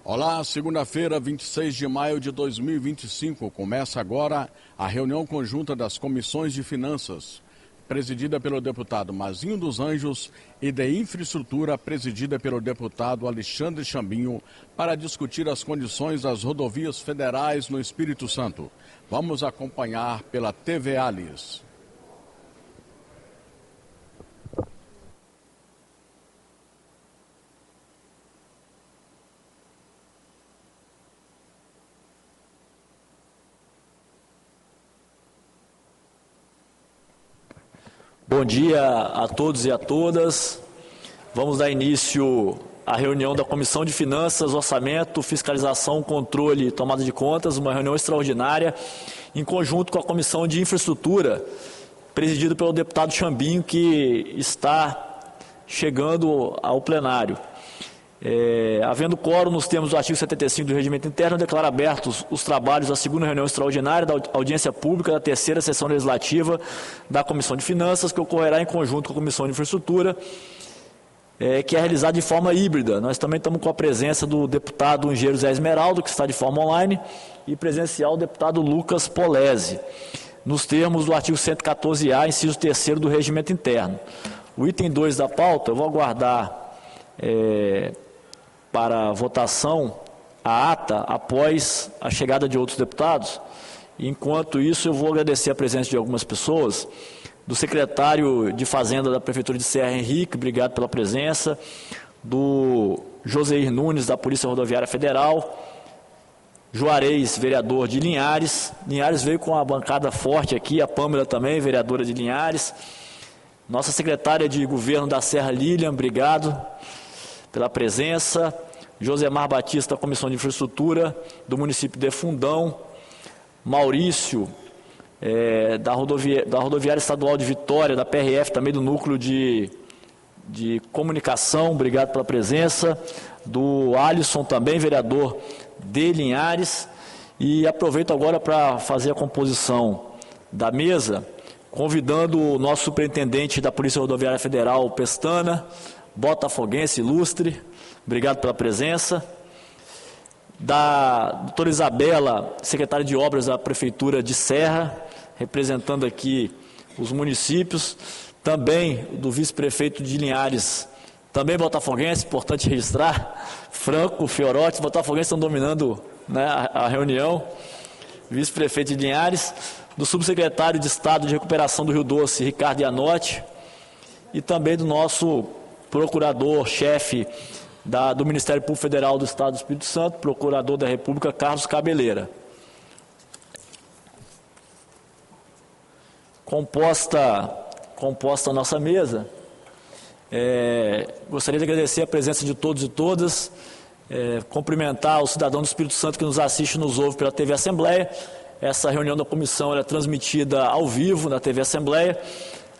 Olá, segunda-feira, 26 de maio de 2025. Começa agora a reunião conjunta das comissões de finanças, presidida pelo deputado Mazinho dos Anjos, e de infraestrutura, presidida pelo deputado Alexandre Chambinho, para discutir as condições das rodovias federais no Espírito Santo. Vamos acompanhar pela TV Alice. Bom dia a todos e a todas. Vamos dar início à reunião da Comissão de Finanças, Orçamento, Fiscalização, Controle e Tomada de Contas, uma reunião extraordinária, em conjunto com a Comissão de Infraestrutura, presidida pelo deputado Chambinho, que está chegando ao plenário. Havendo quórum nos termos do artigo 75 do Regimento Interno, declaro abertos os trabalhos da segunda reunião extraordinária da audiência pública da terceira sessão legislativa da Comissão de Finanças, que ocorrerá em conjunto com a Comissão de Infraestrutura, que é realizada de forma híbrida. Nós também estamos com a presença do deputado engenheiro Zé Esmeraldo, que está de forma online, e presencial o deputado Lucas Polese, nos termos do artigo 114-A, inciso 3º do Regimento Interno. O item 2 da pauta, eu vou aguardar para votação a ata após a chegada de outros deputados. Enquanto isso, eu vou agradecer a presença de algumas pessoas, do secretário de Fazenda da Prefeitura de Serra, Henrique, obrigado pela presença, do Joseir Nunes, da Polícia Rodoviária Federal, Juarez, vereador de Linhares. Linhares veio com a bancada forte aqui, a Pâmela também, vereadora de Linhares. Nossa secretária de Governo da Serra, Lilian, obrigado pela presença. Josemar Batista, da Comissão de Infraestrutura do município de Fundão. Maurício, da Rodoviária Estadual de Vitória, da PRF, também do Núcleo de Comunicação, obrigado pela presença. Do Alisson, também vereador de Linhares. E aproveito agora para fazer a composição da mesa, convidando o nosso superintendente da Polícia Rodoviária Federal, Pestana, botafoguense ilustre, obrigado pela presença. Da doutora Isabela, secretária de Obras da Prefeitura de Serra, representando aqui os municípios. Também do vice-prefeito de Linhares, também botafoguense, importante registrar, Franco Fiorotti, os botafoguenses estão dominando, né, a reunião. Vice-prefeito de Linhares, do subsecretário de Estado de Recuperação do Rio Doce, Ricardo Ianotti, e também do nosso procurador-chefe do Ministério Público Federal do Estado do Espírito Santo, procurador da República, Carlos Cabeleira. Composta a nossa mesa, gostaria de agradecer a presença de todos e todas, cumprimentar o cidadão do Espírito Santo que nos assiste e nos ouve pela TV Assembleia. Essa reunião da comissão é transmitida ao vivo na TV Assembleia.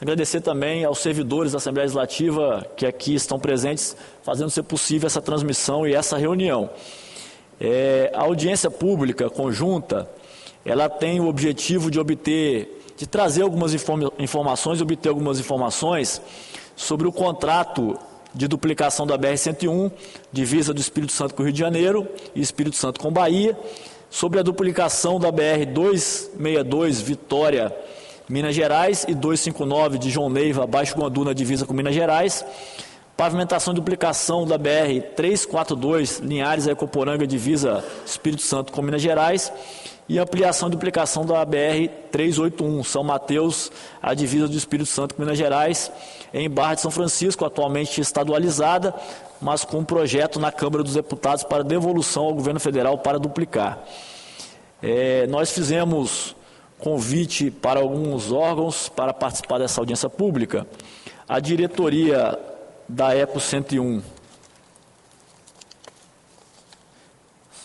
Agradecer também aos servidores da Assembleia Legislativa que aqui estão presentes, fazendo ser possível essa transmissão e essa reunião. A audiência pública conjunta, ela tem o objetivo de trazer algumas informações, obter algumas informações sobre o contrato de duplicação da BR-101, divisa do Espírito Santo com o Rio de Janeiro e Espírito Santo com Bahia, sobre a duplicação da BR-262, Vitória, Minas Gerais, e 259 de João Neiva, Baixo Guandu, na divisa com Minas Gerais, pavimentação e duplicação da BR-342, Linhares a Ecoporanga, divisa Espírito Santo com Minas Gerais, e ampliação e duplicação da BR-381, São Mateus, a divisa do Espírito Santo com Minas Gerais, em Barra de São Francisco, atualmente estadualizada, mas com um projeto na Câmara dos Deputados para devolução ao governo federal para duplicar. Nós fizemos convite para alguns órgãos para participar dessa audiência pública. A diretoria da ECO 101.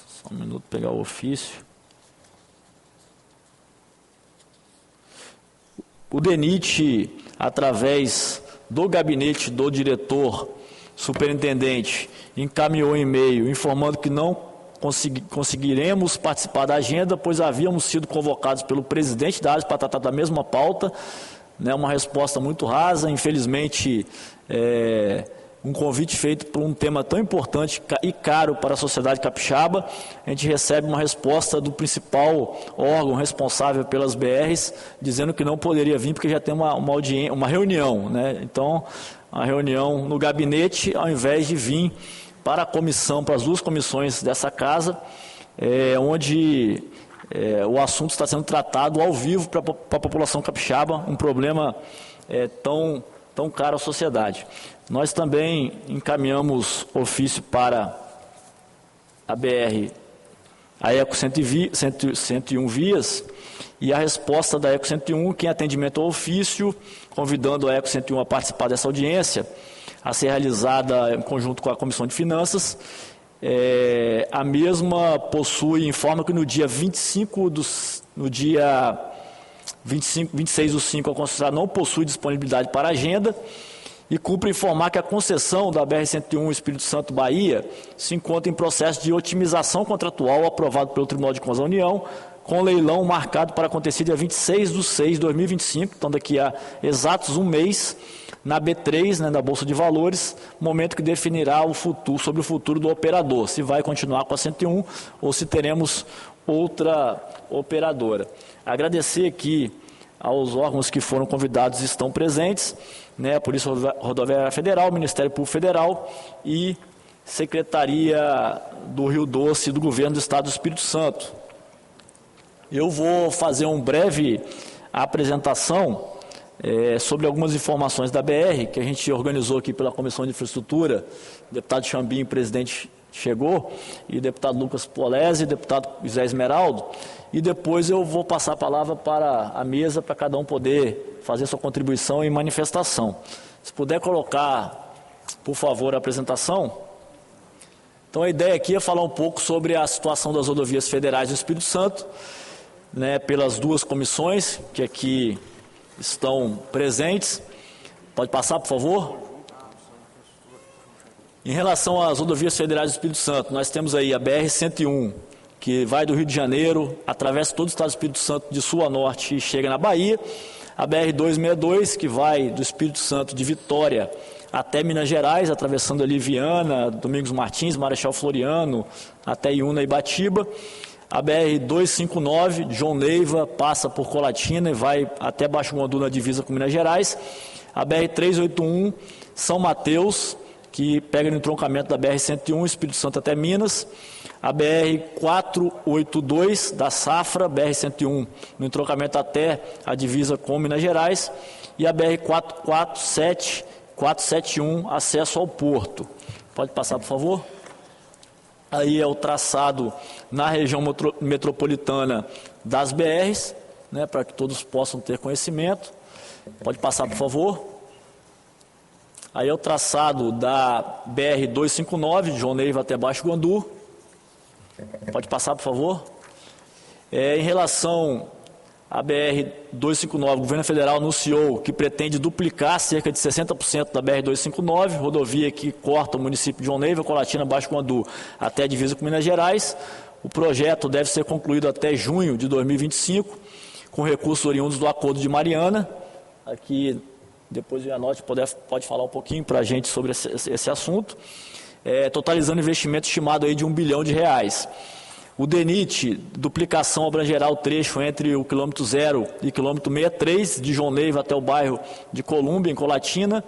Só um minuto, pegar o ofício. O DENIT, através do gabinete do diretor superintendente, encaminhou um e-mail informando que não conseguiremos participar da agenda, pois havíamos sido convocados pelo presidente da ASE para tratar da mesma pauta, né, uma resposta muito rasa. Infelizmente, um convite feito por um tema tão importante e caro para a sociedade capixaba, a gente recebe uma resposta do principal órgão responsável pelas BRs, dizendo que não poderia vir porque já tem uma reunião, né? Então, a reunião no gabinete, ao invés de vir para a comissão, para as duas comissões dessa casa, onde o assunto está sendo tratado ao vivo para a população capixaba, um problema tão caro à sociedade. Nós também encaminhamos ofício para a BR, a ECO 101 Vias, e a resposta da ECO 101, que em atendimento ao ofício, convidando a ECO 101 a participar dessa audiência, a ser realizada em conjunto com a Comissão de Finanças. A mesma informa que no dia 26 do 5, a concessionária não possui disponibilidade para agenda e cumpre informar que a concessão da BR-101 Espírito Santo Bahia se encontra em processo de otimização contratual aprovado pelo Tribunal de Contas da União, com leilão marcado para acontecer dia 26 de 6 de 2025, então daqui a exatos um mês, na B3, né, da Bolsa de Valores, momento que definirá sobre o futuro do operador, se vai continuar com a 101 ou se teremos outra operadora. Agradecer aqui aos órgãos que foram convidados e estão presentes, né, a Polícia Rodoviária Federal, Ministério Público Federal e Secretaria do Rio Doce do Governo do Estado do Espírito Santo. Eu vou fazer uma breve apresentação sobre algumas informações da BR, que a gente organizou aqui pela Comissão de Infraestrutura. O deputado Chambim, presidente, chegou, e o deputado Lucas Polese, e o deputado José Esmeraldo, e depois eu vou passar a palavra para a mesa, para cada um poder fazer sua contribuição e manifestação. Se puder colocar, por favor, a apresentação. Então a ideia aqui é falar um pouco sobre a situação das rodovias federais do Espírito Santo, né, pelas duas comissões que aqui estão presentes. Pode passar, por favor? Em relação às rodovias federais do Espírito Santo, nós temos aí a BR-101, que vai do Rio de Janeiro, atravessa todo o estado do Espírito Santo de sul a norte e chega na Bahia. A BR-262, que vai do Espírito Santo de Vitória até Minas Gerais, atravessando ali Viana, Domingos Martins, Marechal Floriano, até Iuna e Ibatiba. A BR-259, de João Neiva, passa por Colatina e vai até Baixo Guandu, na divisa com Minas Gerais. A BR-381, São Mateus, que pega no entroncamento da BR-101, Espírito Santo até Minas. A BR-482, da Safra, BR-101, no entroncamento até a divisa com Minas Gerais. E a BR-471, acesso ao Porto. Pode passar, por favor? Aí é o traçado na região metropolitana das BRs, né, para que todos possam ter conhecimento. Pode passar, por favor. Aí é o traçado da BR-259, de João Neiva até Baixo Guandu. Pode passar, por favor. Em relação à BR-259, o governo federal anunciou que pretende duplicar cerca de 60% da BR-259, rodovia que corta o município de João Neiva, Colatina, Baixo Guandu, até a divisa com Minas Gerais. O projeto deve ser concluído até junho de 2025, com recursos oriundos do Acordo de Mariana. Aqui, depois o Anote pode falar um pouquinho para a gente sobre esse assunto. Totalizando investimento estimado aí de R$1 bilhão. O DENIT, duplicação abrangerá o trecho entre o quilômetro 0 e quilômetro 63, de João Neiva até o bairro de Colúmbia, em Colatina.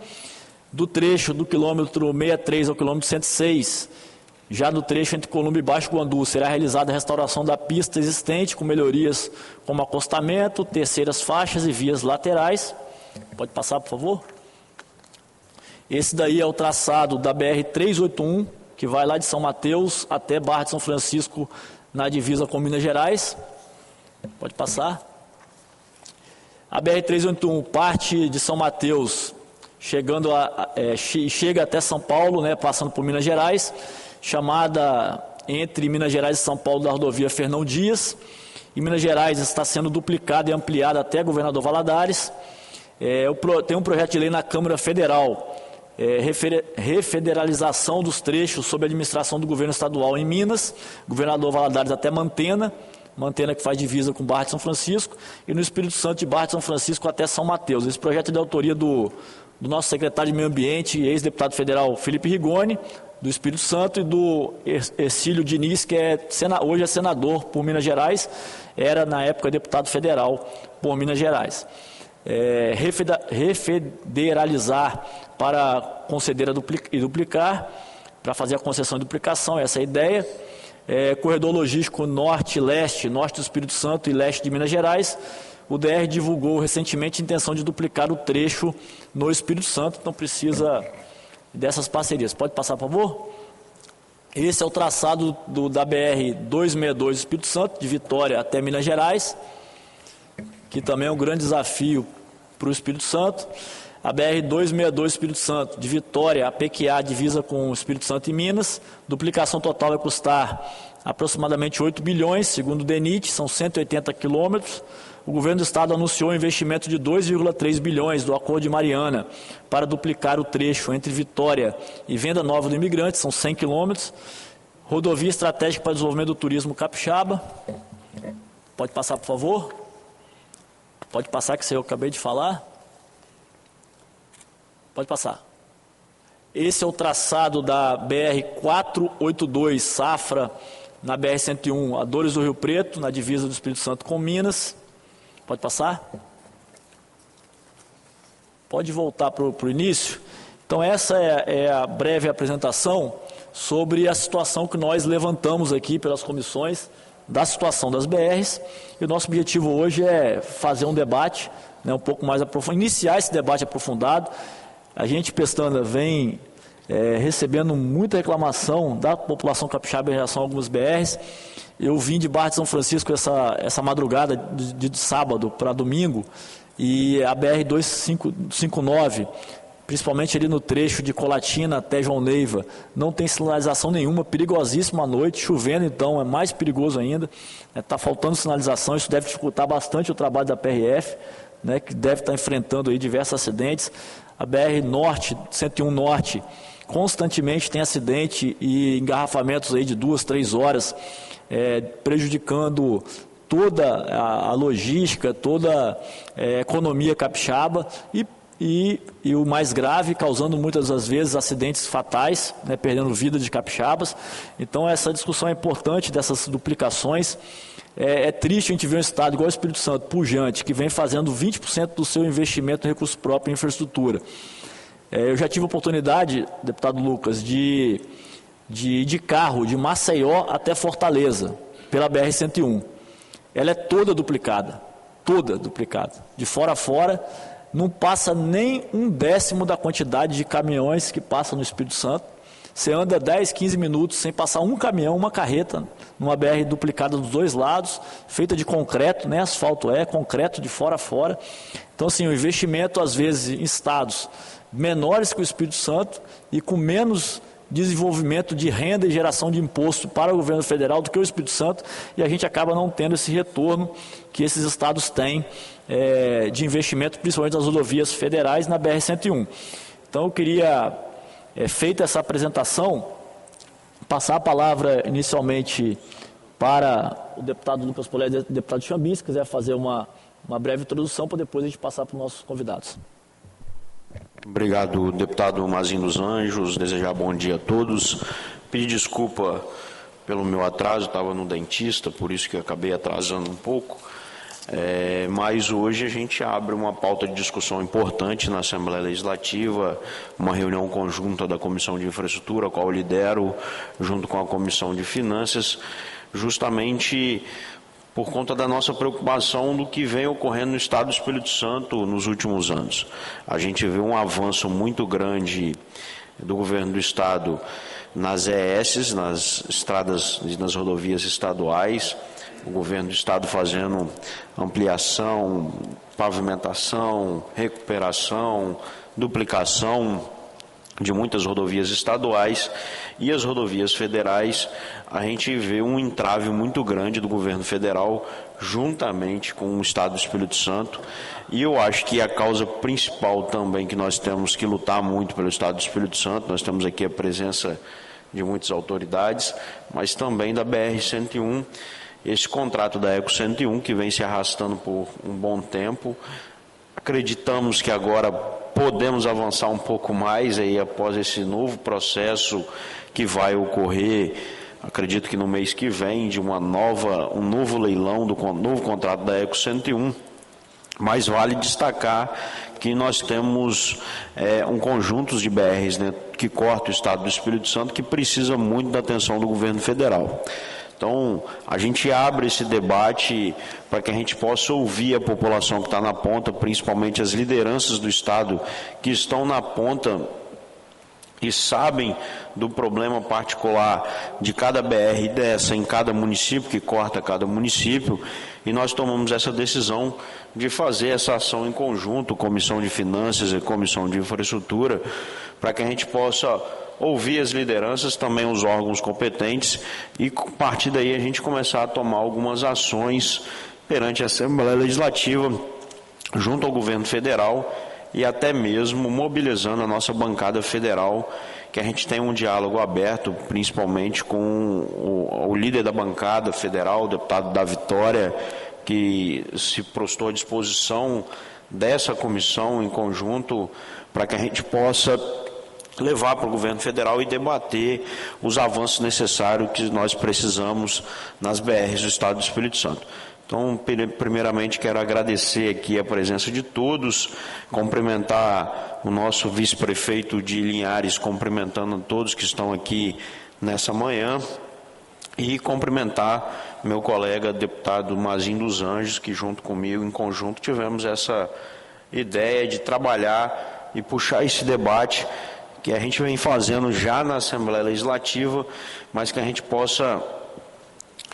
Do trecho do quilômetro 63 ao quilômetro 106, já no trecho entre Colúmbia e Baixo Guandu, será realizada a restauração da pista existente, com melhorias como acostamento, terceiras faixas e vias laterais. Pode passar, por favor? Esse daí é o traçado da BR-381, que vai lá de São Mateus até Barra de São Francisco, na divisa com Minas Gerais. Pode passar. A BR-381 parte de São Mateus, chega até São Paulo, né, passando por Minas Gerais, chamada entre Minas Gerais e São Paulo da rodovia Fernão Dias. E Minas Gerais está sendo duplicada e ampliada até Governador Valadares. Tem um projeto de lei na Câmara Federal, refederalização dos trechos sob a administração do governo estadual em Minas, Governador Valadares até Mantena, Mantena, que faz divisa com Barra de São Francisco, e no Espírito Santo, de Barra de São Francisco até São Mateus. Esse projeto é de autoria do nosso secretário de Meio Ambiente e ex-deputado federal Felipe Rigoni, do Espírito Santo, e do Ercílio Diniz, que hoje é senador por Minas Gerais, era na época deputado federal por Minas Gerais. Refederalizar para conceder e duplicar, para fazer a concessão e duplicação, essa é a ideia. Corredor logístico norte-leste, norte do Espírito Santo e leste de Minas Gerais. O DR divulgou recentemente a intenção de duplicar o trecho no Espírito Santo, então precisa dessas parcerias. Pode passar, por favor? Esse é o traçado da BR-262 Espírito Santo, de Vitória até Minas Gerais, que também é um grande desafio para o Espírito Santo. A BR-262 Espírito Santo, de Vitória a Pequiá, divisa com o Espírito Santo e Minas. Duplicação total vai custar aproximadamente 8 bilhões, segundo o DENIT, são 180 quilômetros. O governo do estado anunciou um investimento de 2,3 bilhões do Acordo de Mariana para duplicar o trecho entre Vitória e Venda Nova do Imigrante, são 100 quilômetros. Rodovia estratégica para o desenvolvimento do turismo capixaba. Pode passar, por favor? Pode passar, que isso eu acabei de falar. Pode passar. Esse é o traçado da BR-482 Safra, na BR-101, a Dores do Rio Preto, na divisa do Espírito Santo com Minas. Pode passar? Pode voltar para o início? Então essa é a breve apresentação sobre a situação que nós levantamos aqui pelas comissões, da situação das BRs, e o nosso objetivo hoje é fazer um debate, um pouco mais aprofundado, iniciar esse debate aprofundado. A gente, Pestana, vem recebendo muita reclamação da população capixaba em relação a algumas BRs. Eu vim de Barra de São Francisco essa madrugada de sábado para domingo, e a BR-259, principalmente ali no trecho de Colatina até João Neiva, não tem sinalização nenhuma, perigosíssimo à noite, chovendo então é mais perigoso ainda, está faltando sinalização, isso deve dificultar bastante o trabalho da PRF, que deve estar enfrentando aí diversos acidentes. A BR Norte, 101 Norte, constantemente tem acidente e engarrafamentos aí de 2, 3 horas, prejudicando toda a logística, toda a economia capixaba e o mais grave, causando muitas das vezes acidentes fatais, perdendo vida de capixabas. Então essa discussão é importante dessas duplicações. É triste a gente ver um estado igual o Espírito Santo, pujante, que vem fazendo 20% do seu investimento em recurso próprio em infraestrutura. Eu já tive a oportunidade, deputado Lucas, de ir de carro de Maceió até Fortaleza, pela BR-101. Ela é toda duplicada, de fora a fora, não passa nem 1/10 da quantidade de caminhões que passam no Espírito Santo. Você anda 10, 15 minutos sem passar um caminhão, uma carreta, numa BR duplicada dos dois lados, feita de concreto, nem asfalto concreto de fora a fora. Então, assim, o investimento, às vezes, em estados menores que o Espírito Santo e com menos desenvolvimento de renda e geração de imposto para o governo federal do que o Espírito Santo, e a gente acaba não tendo esse retorno que esses estados têm de investimento, principalmente nas rodovias federais na BR-101. Então, eu queria, feita essa apresentação, passar a palavra inicialmente para o deputado Lucas Polé e o deputado Chambim, se quiser fazer uma breve introdução, para depois a gente passar para os nossos convidados. Obrigado, deputado Mazinho dos Anjos. Desejar bom dia a todos. Pedir desculpa pelo meu atraso, estava no dentista, por isso que eu acabei atrasando um pouco. Mas hoje a gente abre uma pauta de discussão importante na Assembleia Legislativa, uma reunião conjunta da Comissão de Infraestrutura, a qual eu lidero, junto com a Comissão de Finanças, justamente por conta da nossa preocupação do que vem ocorrendo no Estado do Espírito Santo nos últimos anos. A gente vê um avanço muito grande do governo do Estado nas ES, nas estradas e nas rodovias estaduais, o governo do Estado fazendo ampliação, pavimentação, recuperação, duplicação de muitas rodovias estaduais, e as rodovias federais, a gente vê um entrave muito grande do governo federal juntamente com o Estado do Espírito Santo, e eu acho que a causa principal também que nós temos que lutar muito pelo Estado do Espírito Santo, nós temos aqui a presença de muitas autoridades, mas também da BR-101, esse contrato da Eco 101, que vem se arrastando por um bom tempo. Acreditamos que agora podemos avançar um pouco mais aí após esse novo processo que vai ocorrer, acredito que no mês que vem, de um novo leilão do novo contrato da Eco 101. Mas vale destacar que nós temos um conjunto de BRs, né, que corta o estado do Espírito Santo, que precisa muito da atenção do governo federal. Então, a gente abre esse debate para que a gente possa ouvir a população que está na ponta, principalmente as lideranças do estado que estão na ponta e sabem do problema particular de cada BR dessa em cada município, que corta cada município, e nós tomamos essa decisão de fazer essa ação em conjunto, Comissão de Finanças e Comissão de Infraestrutura, para que a gente possa ouvir as lideranças, também os órgãos competentes, e a partir daí a gente começar a tomar algumas ações perante a Assembleia Legislativa, junto ao governo federal, e até mesmo mobilizando a nossa bancada federal, que a gente tem um diálogo aberto, principalmente com o líder da bancada federal, o deputado da Vitória, que se prostou à disposição dessa comissão em conjunto, para que a gente possa levar para o governo federal e debater os avanços necessários que nós precisamos nas BRs do estado do Espírito Santo. Então, primeiramente, quero agradecer aqui a presença de todos, cumprimentar o nosso vice-prefeito de Linhares, cumprimentando todos que estão aqui nessa manhã, e cumprimentar meu colega deputado Mazinho dos Anjos, que junto comigo, em conjunto, tivemos essa ideia de trabalhar e puxar esse debate que a gente vem fazendo já na Assembleia Legislativa, mas que a gente possa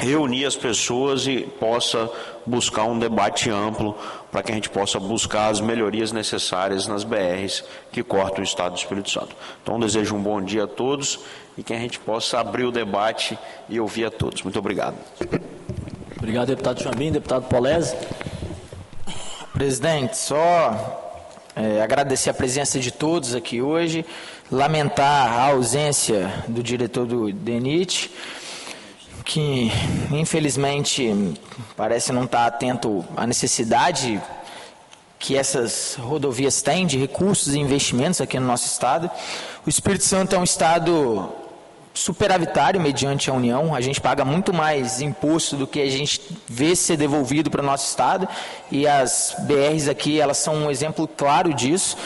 reunir as pessoas e possa buscar um debate amplo para que a gente possa buscar as melhorias necessárias nas BRs que cortam o estado do Espírito Santo. Então, desejo um bom dia a todos e que a gente possa abrir o debate e ouvir a todos. Muito obrigado. Obrigado, deputado Chambim. Deputado Polese. Presidente, só agradecer a presença de todos aqui hoje, lamentar a ausência do diretor do DENIT, que infelizmente parece não estar atento à necessidade que essas rodovias têm de recursos e investimentos aqui no nosso estado. O Espírito Santo é um estado superavitário mediante a União, a gente paga muito mais imposto do que a gente vê ser devolvido para o nosso estado, e as BRs aqui, elas são um exemplo claro disso,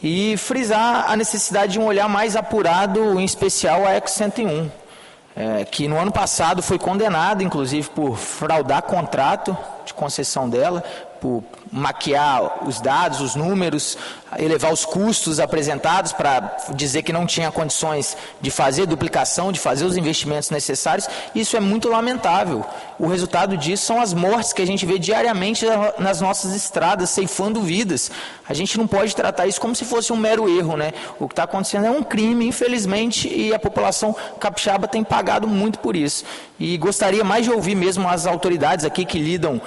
e frisar a necessidade de um olhar mais apurado, em especial a Eco 101, que no ano passado foi condenada, inclusive, por fraudar contrato de concessão dela, por maquiar os dados, os números, elevar os custos apresentados para dizer que não tinha condições de fazer duplicação, de fazer os investimentos necessários. Isso é muito lamentável. O resultado disso são as mortes que a gente vê diariamente nas nossas estradas, ceifando vidas. A gente não pode tratar isso como se fosse um mero erro, né? O que está acontecendo é um crime, infelizmente, e a população capixaba tem pagado muito por isso. E gostaria mais de ouvir mesmo as autoridades aqui que lidam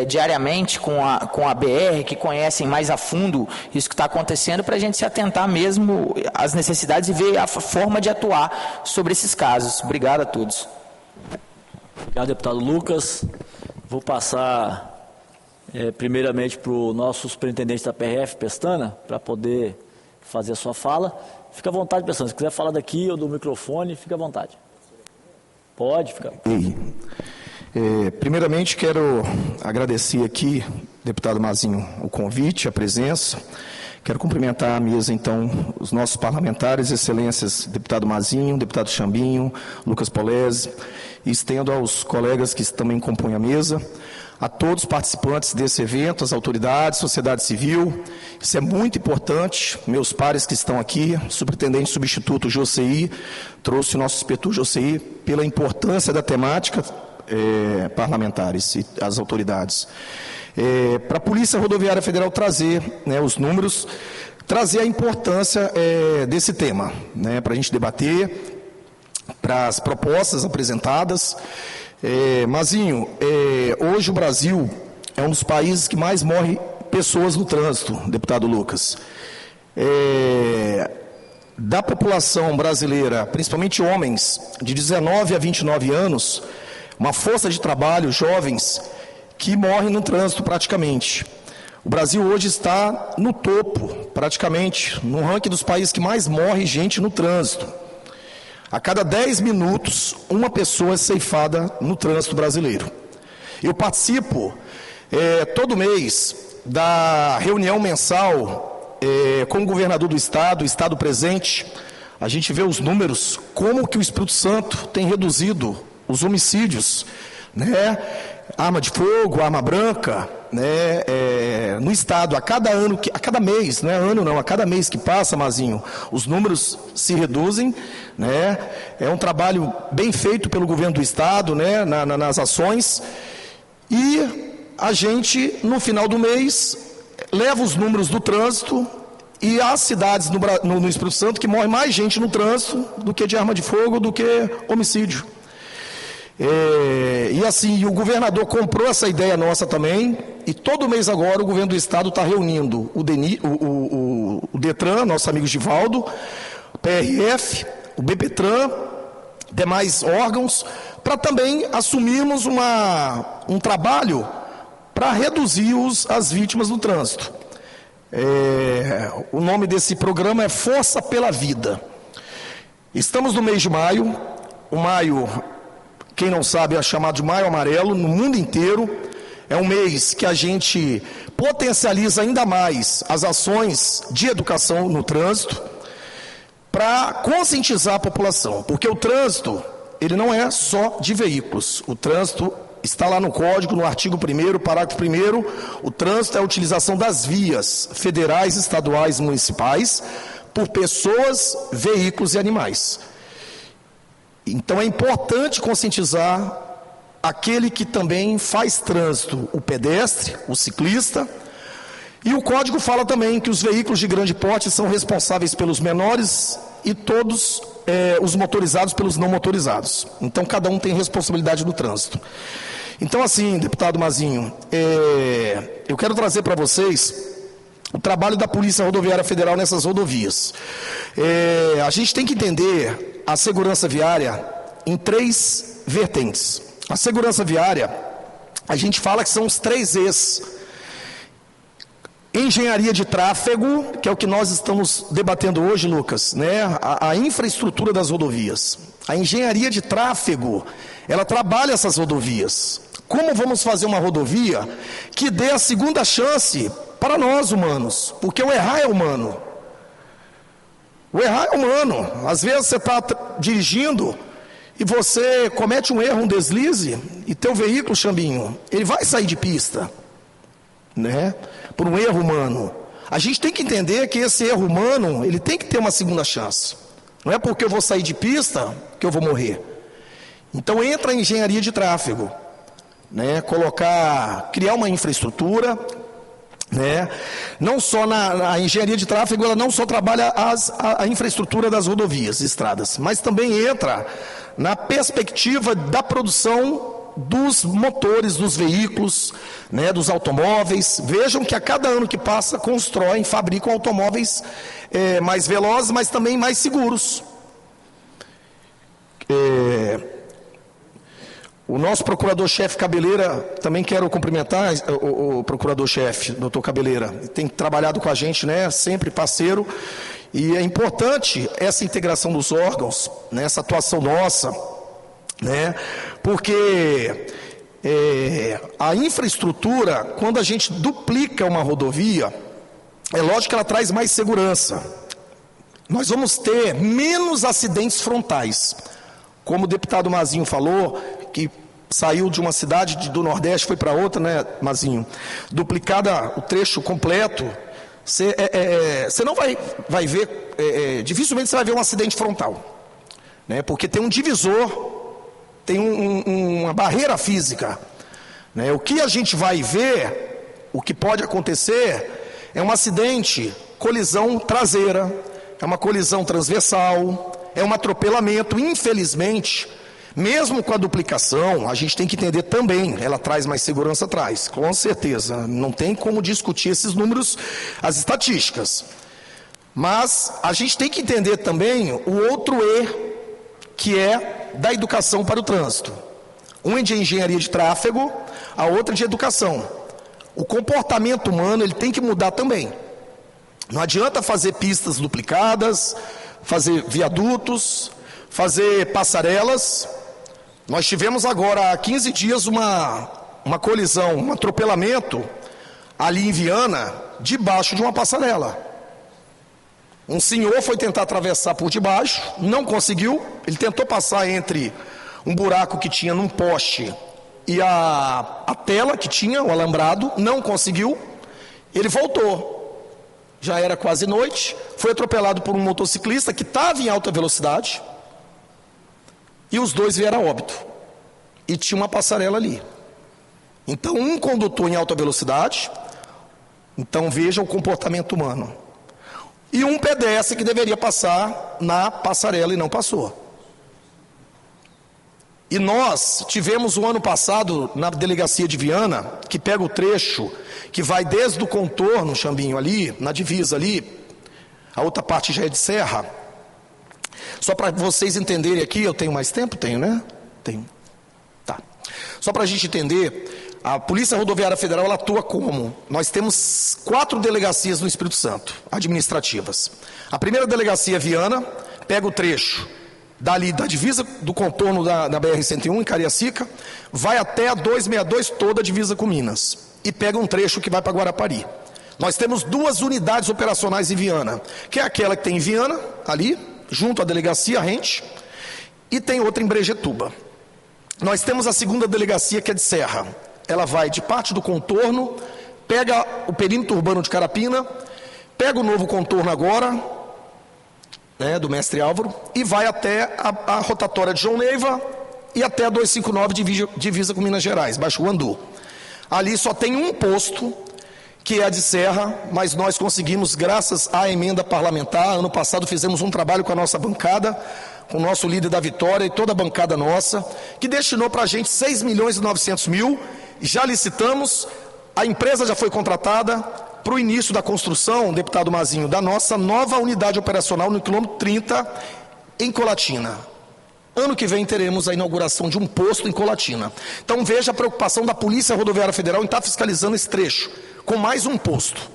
diariamente com a BR, que conhecem mais a fundo isso que está acontecendo, para a gente se atentar mesmo às necessidades e ver a forma de atuar sobre esses casos. Obrigado a todos. Obrigado, deputado Lucas. Vou passar primeiramente para o nosso superintendente da PRF, Pestana, para poder fazer a sua fala. Fica à vontade, Pestana. Se quiser falar daqui ou do microfone, fica à vontade. Pode ficar. Primeiramente, quero agradecer aqui, deputado Mazinho, o convite, a presença. Quero cumprimentar a mesa, então, os nossos parlamentares, excelências, deputado Mazinho, deputado Chambinho, Lucas Polese, e estendo aos colegas que também compõem a mesa, a todos os participantes desse evento, as autoridades, sociedade civil. Isso é muito importante. Meus pares que estão aqui, superintendente substituto Josei, trouxe o nosso inspetor Josei pela importância da temática, parlamentares e as autoridades. Para a Polícia Rodoviária Federal trazer os números, trazer a importância desse tema, para a gente debater, para as propostas apresentadas. Mazinho, hoje o Brasil é um dos países que mais morre pessoas no trânsito, deputado Lucas. Da população brasileira, principalmente homens de 19 a 29 anos, uma força de trabalho, jovens, que morrem no trânsito praticamente. O Brasil hoje está no topo, praticamente, no ranking dos países que mais morre gente no trânsito. A cada 10 minutos, uma pessoa é ceifada no trânsito brasileiro. Eu participo todo mês da reunião mensal com o governador do Estado, o Estado presente. A gente vê os números, como que o Espírito Santo tem reduzido os homicídios, né? Arma de fogo, arma branca, né? No Estado, a cada mês, não é ano não, a cada mês que passa, Mazinho, os números se reduzem, né? É um trabalho bem feito pelo governo do Estado, né? Nas ações, e a gente, no final do mês, leva os números do trânsito, e há cidades no Espírito Santo que morre mais gente no trânsito do que de arma de fogo, do que homicídio. E assim, o governador comprou essa ideia nossa também, e todo mês agora o governo do Estado está reunindo o Detran, nossos amigos de Valdo, o PRF, o BPTran, demais órgãos, para também assumirmos um trabalho para reduzir as vítimas do trânsito. O nome desse programa é Força pela Vida. Estamos no mês de maio. O maio, quem não sabe, é chamado de Maio Amarelo no mundo inteiro. É um mês que a gente potencializa ainda mais as ações de educação no trânsito para conscientizar a população, porque o trânsito, ele não é só de veículos. O trânsito está lá no Código, no artigo 1º, parágrafo 1º, o trânsito é a utilização das vias federais, estaduais e municipais por pessoas, veículos e animais. Então é importante conscientizar aquele que também faz trânsito, o pedestre, o ciclista, e o Código fala também que os veículos de grande porte são responsáveis pelos menores e todos os motorizados pelos não motorizados. Então cada um tem responsabilidade no trânsito. Então assim, deputado Mazinho, eu quero trazer para vocês o trabalho da Polícia Rodoviária Federal nessas rodovias. A gente tem que entender a segurança viária em 3 vertentes. A segurança viária, a gente fala que são os 3 E's. Engenharia de tráfego, que é o que nós estamos debatendo hoje, Lucas, né? A infraestrutura das rodovias. A engenharia de tráfego, ela trabalha essas rodovias. Como vamos fazer uma rodovia que dê a segunda chance para nós humanos? Porque o errar é humano. O errar é humano. Às vezes você está dirigindo e você comete um erro, um deslize, e teu veículo, Chambinho, ele vai sair de pista, né? Por um erro humano. A gente tem que entender que esse erro humano, ele tem que ter uma segunda chance. Não é porque eu vou sair de pista que eu vou morrer. Então entra a engenharia de tráfego, né? Criar uma infraestrutura, né? Não só a engenharia de tráfego, ela não só trabalha a infraestrutura das rodovias, estradas, mas também entra na perspectiva da produção dos motores dos veículos, né, dos automóveis. Vejam que a cada ano que passa constroem, fabricam automóveis mais velozes, mas também mais seguros. O nosso procurador-chefe Cabeleira, também quero cumprimentar o procurador-chefe, doutor Cabeleira, tem trabalhado com a gente, né, sempre parceiro, e é importante essa integração dos órgãos, né, essa atuação nossa, né, porque a infraestrutura, quando a gente duplica uma rodovia, é lógico que ela traz mais segurança. Nós vamos ter menos acidentes frontais. Como o deputado Mazinho falou, que saiu de uma cidade do Nordeste, foi para outra, né, Mazinho? Duplicada o trecho completo, você não vai ver, dificilmente você vai ver um acidente frontal, né? Porque tem um divisor, tem uma barreira física, né? O que a gente vai ver, o que pode acontecer, é um acidente, colisão traseira, é uma colisão transversal, é um atropelamento. Infelizmente, mesmo com a duplicação, a gente tem que entender também, ela traz mais segurança, traz, com certeza, não tem como discutir esses números, as estatísticas, mas a gente tem que entender também o outro E, que é da educação para o trânsito. Uma de engenharia de tráfego, a outra de educação. O comportamento humano ele tem que mudar também. Não adianta fazer pistas duplicadas, fazer viadutos, fazer passarelas. Nós tivemos agora há 15 dias uma colisão, um atropelamento ali em Viana, debaixo de uma passarela. Um senhor foi tentar atravessar por debaixo, não conseguiu. Ele tentou passar entre um buraco que tinha num poste e a tela que tinha, o alambrado, não conseguiu. Ele voltou. Já era quase noite, foi atropelado por um motociclista que estava em alta velocidade e os dois vieram a óbito. E tinha uma passarela ali. Então, um condutor em alta velocidade, então veja o comportamento humano. E um pedestre que deveria passar na passarela e não passou. E nós tivemos o ano passado, na delegacia de Viana, que pega o trecho, que vai desde o contorno, Chambinho, ali, na divisa ali, a outra parte já é de serra. Só para vocês entenderem aqui, eu tenho mais tempo? Tenho, né? Tenho. Tá. Só para a gente entender, a Polícia Rodoviária Federal, ela atua como? Nós temos 4 delegacias no Espírito Santo, administrativas. A primeira delegacia é Viana, pega o trecho dali da divisa do contorno da BR-101 em Cariacica, vai até a 262, toda a divisa com Minas, e pega um trecho que vai para Guarapari. Nós temos 2 unidades operacionais em Viana, que é aquela que tem em Viana, ali, junto à delegacia Rente, e tem outra em Brejetuba. Nós temos a segunda delegacia, que é de Serra. Ela vai de parte do contorno, pega o perímetro urbano de Carapina, pega o novo contorno agora, né, do Mestre Álvaro, e vai até a rotatória de João Neiva e até a 259 divisa com Minas Gerais, Baixo Guandu. Ali só tem um posto, que é a de Serra, mas nós conseguimos, graças à emenda parlamentar, ano passado fizemos um trabalho com a nossa bancada, com o nosso líder da Vitória e toda a bancada nossa, que destinou para a gente 6.900.000, já licitamos, a empresa já foi contratada para o início da construção, deputado Mazinho, da nossa nova unidade operacional no quilômetro 30, em Colatina. Ano que vem teremos a inauguração de um posto em Colatina. Então veja a preocupação da Polícia Rodoviária Federal em estar fiscalizando esse trecho, com mais um posto.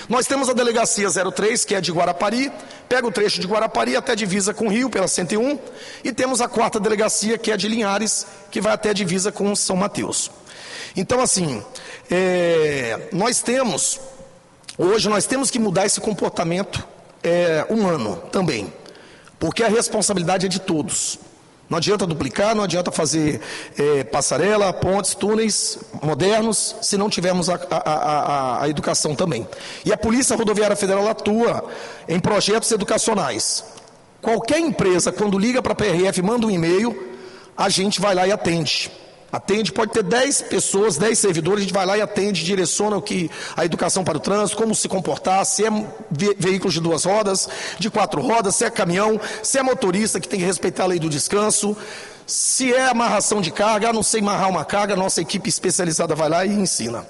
Nós temos a delegacia 03, que é de Guarapari, pega o trecho de Guarapari até a divisa com o Rio, pela 101, e temos a 4ª delegacia, que é de Linhares, que vai até a divisa com São Mateus. Então, assim, hoje nós temos que mudar esse comportamento humano também, porque a responsabilidade é de todos. Não adianta duplicar, não adianta fazer passarela, pontes, túneis modernos, se não tivermos a educação também. E a Polícia Rodoviária Federal atua em projetos educacionais. Qualquer empresa, quando liga para a PRF, manda um e-mail, a gente vai lá e atende. Atende, pode ter 10 pessoas, 10 servidores, a gente vai lá e atende, direciona a educação para o trânsito, como se comportar, se é veículo de 2 rodas, de 4 rodas, se é caminhão, se é motorista que tem que respeitar a lei do descanso, se é amarração de carga, não sei amarrar uma carga, nossa equipe especializada vai lá e ensina.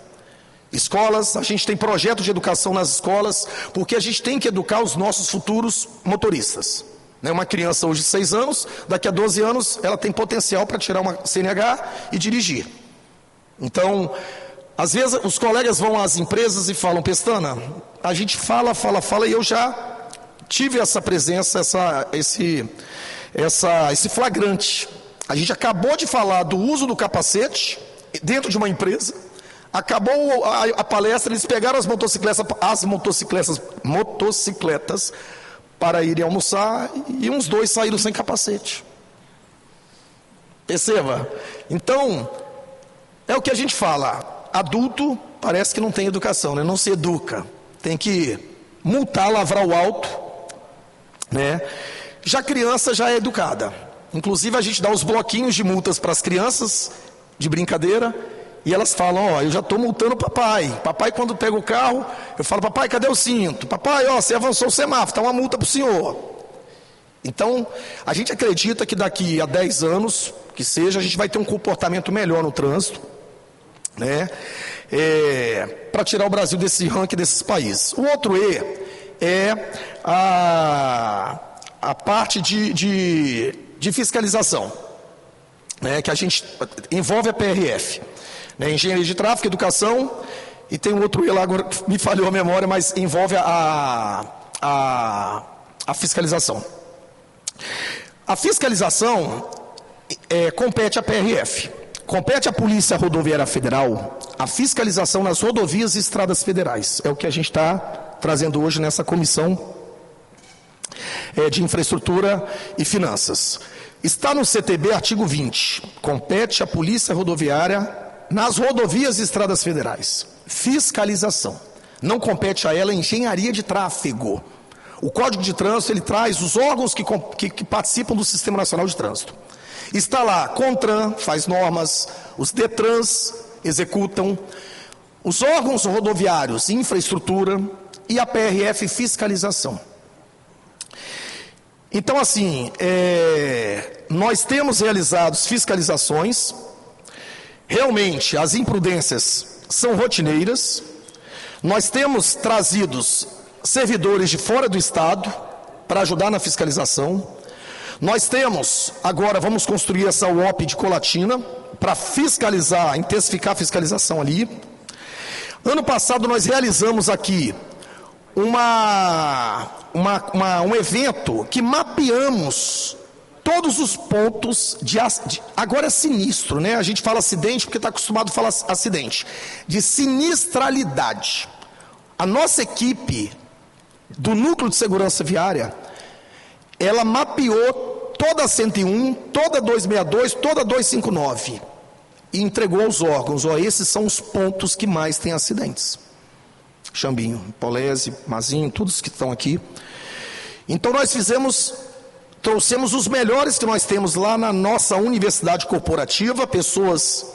Escolas, a gente tem projeto de educação nas escolas, porque a gente tem que educar os nossos futuros motoristas. Uma criança hoje de 6 anos, daqui a 12 anos, ela tem potencial para tirar uma CNH e dirigir. Então, às vezes os colegas vão às empresas e falam, Pestana, a gente fala, e eu já tive essa presença, esse flagrante. A gente acabou de falar do uso do capacete dentro de uma empresa, acabou a palestra, eles pegaram as motocicletas para irem almoçar, e uns 2 saíram sem capacete. Perceba? Então, é o que a gente fala, adulto parece que não tem educação, né? Não se educa, tem que multar, lavrar o alto, né? Já criança já é educada, inclusive a gente dá os bloquinhos de multas para as crianças, de brincadeira, e elas falam, eu já estou multando o papai. Papai, quando pega o carro, eu falo, papai, cadê o cinto? Papai, você avançou o semáforo, está uma multa para o senhor. Então, a gente acredita que daqui a 10 anos, que seja, a gente vai ter um comportamento melhor no trânsito, né? Para tirar o Brasil desse ranking desses países. O outro é a parte de fiscalização. que a gente envolve a PRF, né, engenharia de tráfego, educação, e tem um outro lá, agora me falhou a memória, mas envolve a fiscalização. A fiscalização compete à PRF, compete à Polícia Rodoviária Federal a fiscalização nas rodovias e estradas federais. É o que a gente está trazendo hoje nessa comissão de infraestrutura e finanças. Está no CTB, artigo 20, compete à Polícia Rodoviária nas rodovias e estradas federais. Fiscalização. Não compete a ela engenharia de tráfego. O Código de Trânsito, ele traz os órgãos que participam do Sistema Nacional de Trânsito. Está lá, CONTRAN faz normas, os DETRANS executam, os órgãos rodoviários, infraestrutura, e a PRF, fiscalização. Então, assim, nós temos realizado fiscalizações, realmente as imprudências são rotineiras, nós temos trazidos servidores de fora do Estado para ajudar na fiscalização, nós temos, agora vamos construir essa UOP de Colatina para fiscalizar, intensificar a fiscalização ali. Ano passado nós realizamos aqui um evento que mapeamos todos os pontos agora é sinistro, né? A gente fala acidente porque está acostumado a falar acidente, de sinistralidade. A nossa equipe do Núcleo de Segurança Viária, ela mapeou toda a 101, toda a 262, toda a 259 e entregou aos órgãos. Esses são os pontos que mais têm acidentes. Xambinho, Polese, Mazinho, todos que estão aqui. Então nós trouxemos os melhores que nós temos lá na nossa universidade corporativa, pessoas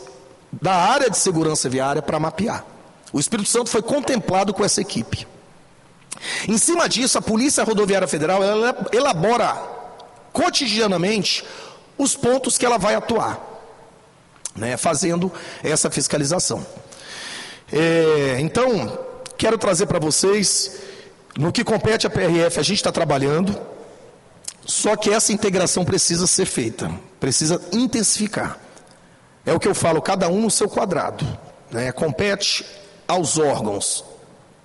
da área de segurança viária para mapear. O Espírito Santo foi contemplado com essa equipe. Em cima disso, a Polícia Rodoviária Federal ela elabora cotidianamente os pontos que ela vai atuar, né, fazendo essa fiscalização. Então, quero trazer para vocês, no que compete à PRF, a gente está trabalhando, só que essa integração precisa ser feita, precisa intensificar. É o que eu falo, cada um no seu quadrado, né? Compete aos órgãos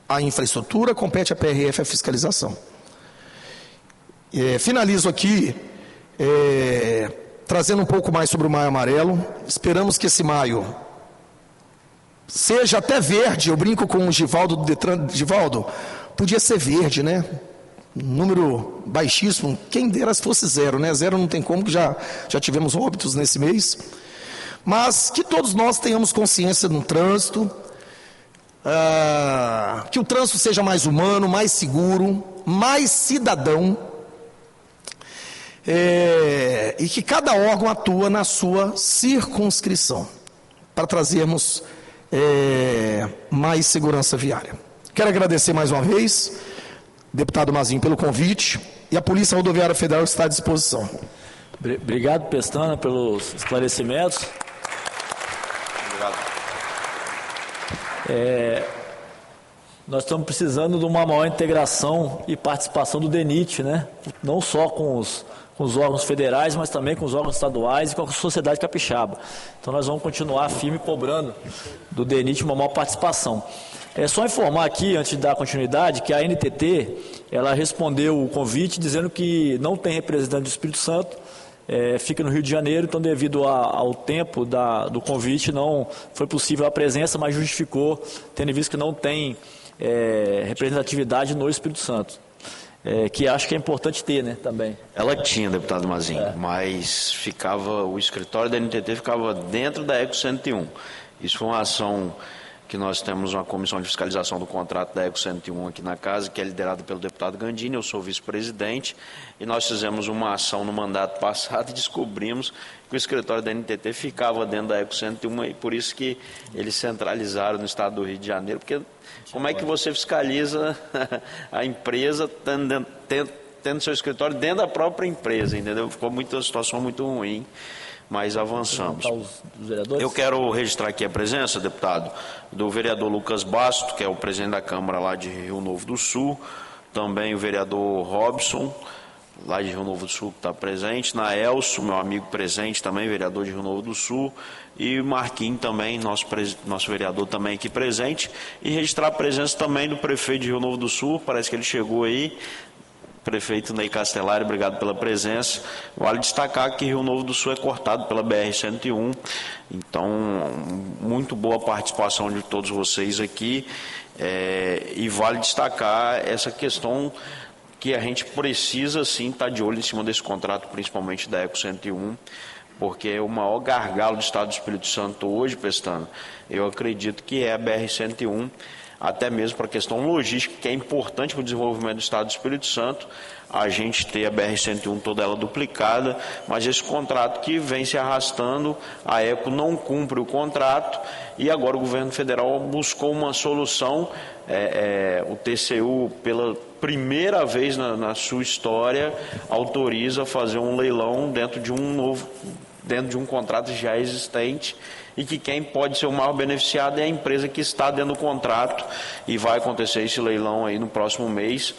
a infraestrutura, compete à PRF a fiscalização. Finalizo aqui trazendo um pouco mais sobre o Maio Amarelo. Esperamos que esse maio seja até verde. Eu brinco com o Givaldo do Detran. Givaldo, podia ser verde, né? Número baixíssimo, quem dera se fosse zero, né? Zero não tem como, que já tivemos óbitos nesse mês. Mas que todos nós tenhamos consciência no trânsito, que o trânsito seja mais humano, mais seguro, mais cidadão, e que cada órgão atua na sua circunscrição, para trazermos mais segurança viária. Quero agradecer mais uma vez, deputado Mazinho, pelo convite, e a Polícia Rodoviária Federal está à disposição. Obrigado, Pestana, pelos esclarecimentos. Obrigado. Nós estamos precisando de uma maior integração e participação do DENIT, né? Não só com os órgãos federais, mas também com os órgãos estaduais e com a sociedade capixaba. Então nós vamos continuar firme cobrando do DENIT uma maior participação. É só informar aqui, antes de dar continuidade, que a NTT, ela respondeu o convite dizendo que não tem representante do Espírito Santo, fica no Rio de Janeiro, então devido ao tempo do convite não foi possível a presença, mas justificou, tendo visto que não tem representatividade no Espírito Santo, que acho que é importante ter, né, também. Ela tinha, deputado Mazinho, mas o escritório da NTT ficava dentro da ECO 101. Isso foi uma ação que nós temos uma comissão de fiscalização do contrato da ECO 101 aqui na casa, que é liderada pelo deputado Gandini, eu sou vice-presidente, e nós fizemos uma ação no mandato passado e descobrimos que o escritório da NTT ficava dentro da ECO 101, e por isso que eles centralizaram no estado do Rio de Janeiro, porque como é que você fiscaliza a empresa tendo seu escritório dentro da própria empresa, entendeu? Ficou uma situação muito ruim. Mas avançamos. Eu quero registrar aqui a presença, deputado, do vereador Lucas Basto, que é o presidente da Câmara lá de Rio Novo do Sul, também o vereador Robson, lá de Rio Novo do Sul, que está presente, Naelso, meu amigo presente também, vereador de Rio Novo do Sul, e Marquinhos também, nosso vereador também aqui presente, e registrar a presença também do prefeito de Rio Novo do Sul, parece que ele chegou aí, prefeito Ney Castellari, obrigado pela presença. Vale destacar que Rio Novo do Sul é cortado pela BR-101, então muito boa a participação de todos vocês aqui, e vale destacar essa questão que a gente precisa sim estar de olho em cima desse contrato, principalmente da Eco 101, porque é o maior gargalo do Estado do Espírito Santo hoje, Pestana, eu acredito que é a BR-101, até mesmo para a questão logística, que é importante para o desenvolvimento do Estado do Espírito Santo, a gente ter a BR-101 toda ela duplicada, mas esse contrato que vem se arrastando, a ECO não cumpre o contrato, e agora o governo federal buscou uma solução, o TCU, pela primeira vez na sua história, autoriza fazer um leilão dentro de um contrato já existente, e que quem pode ser o maior beneficiado é a empresa que está dentro do contrato, e vai acontecer esse leilão aí no próximo mês,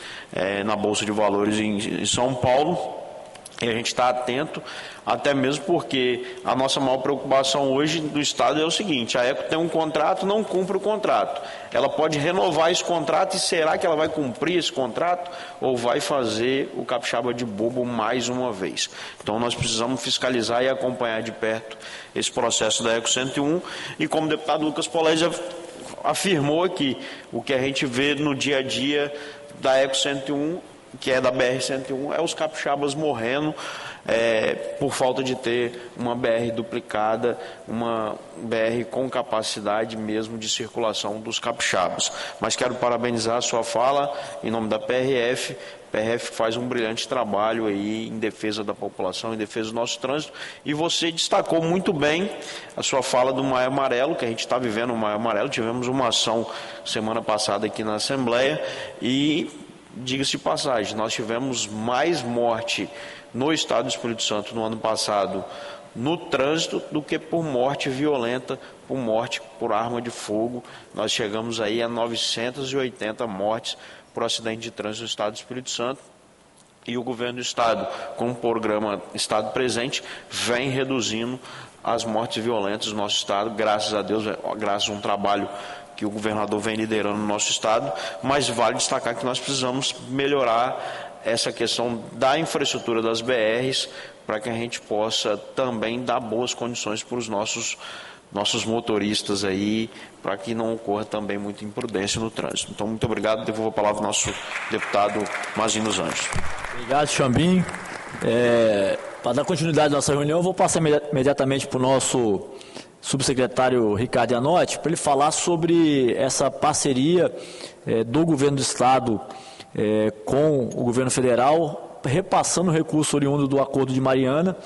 na Bolsa de Valores em São Paulo, e a gente está atento, até mesmo porque a nossa maior preocupação hoje do Estado é o seguinte: a ECO tem um contrato, não cumpre o contrato. Ela pode renovar esse contrato, e será que ela vai cumprir esse contrato ou vai fazer o capixaba de bobo mais uma vez? Então nós precisamos fiscalizar e acompanhar de perto esse processo da ECO 101, e como o deputado Lucas Polezi afirmou aqui, o que a gente vê no dia a dia da ECO 101, que é da BR-101, é os capixabas morrendo por falta de ter uma BR duplicada, uma BR com capacidade mesmo de circulação dos capixabas. Mas quero parabenizar a sua fala em nome da PRF. A PRF faz um brilhante trabalho aí em defesa da população, em defesa do nosso trânsito, e você destacou muito bem a sua fala do Maio Amarelo, que a gente está vivendo o Maio Amarelo. Tivemos uma ação semana passada aqui na Assembleia, e diga-se de passagem, nós tivemos mais morte no Estado do Espírito Santo no ano passado no trânsito do que por morte violenta, por morte por arma de fogo. Nós chegamos aí a 980 mortes por acidente de trânsito no Estado do Espírito Santo, e o governo do Estado, com o programa Estado Presente, vem reduzindo as mortes violentas no nosso Estado, graças a Deus, graças a um trabalho que o governador vem liderando no nosso Estado. Mas vale destacar que nós precisamos melhorar essa questão da infraestrutura das BRs, para que a gente possa também dar boas condições para os nossos motoristas aí, para que não ocorra também muita imprudência no trânsito. Então, muito obrigado. Devolvo a palavra ao nosso deputado Mazinho dos Anjos. Obrigado, Chambinho. Para dar continuidade à nossa reunião, eu vou passar imediatamente para o nosso subsecretário Ricardo Ianotti, para ele falar sobre essa parceria do governo do Estado com o governo federal, repassando o recurso oriundo do Acordo de Mariana,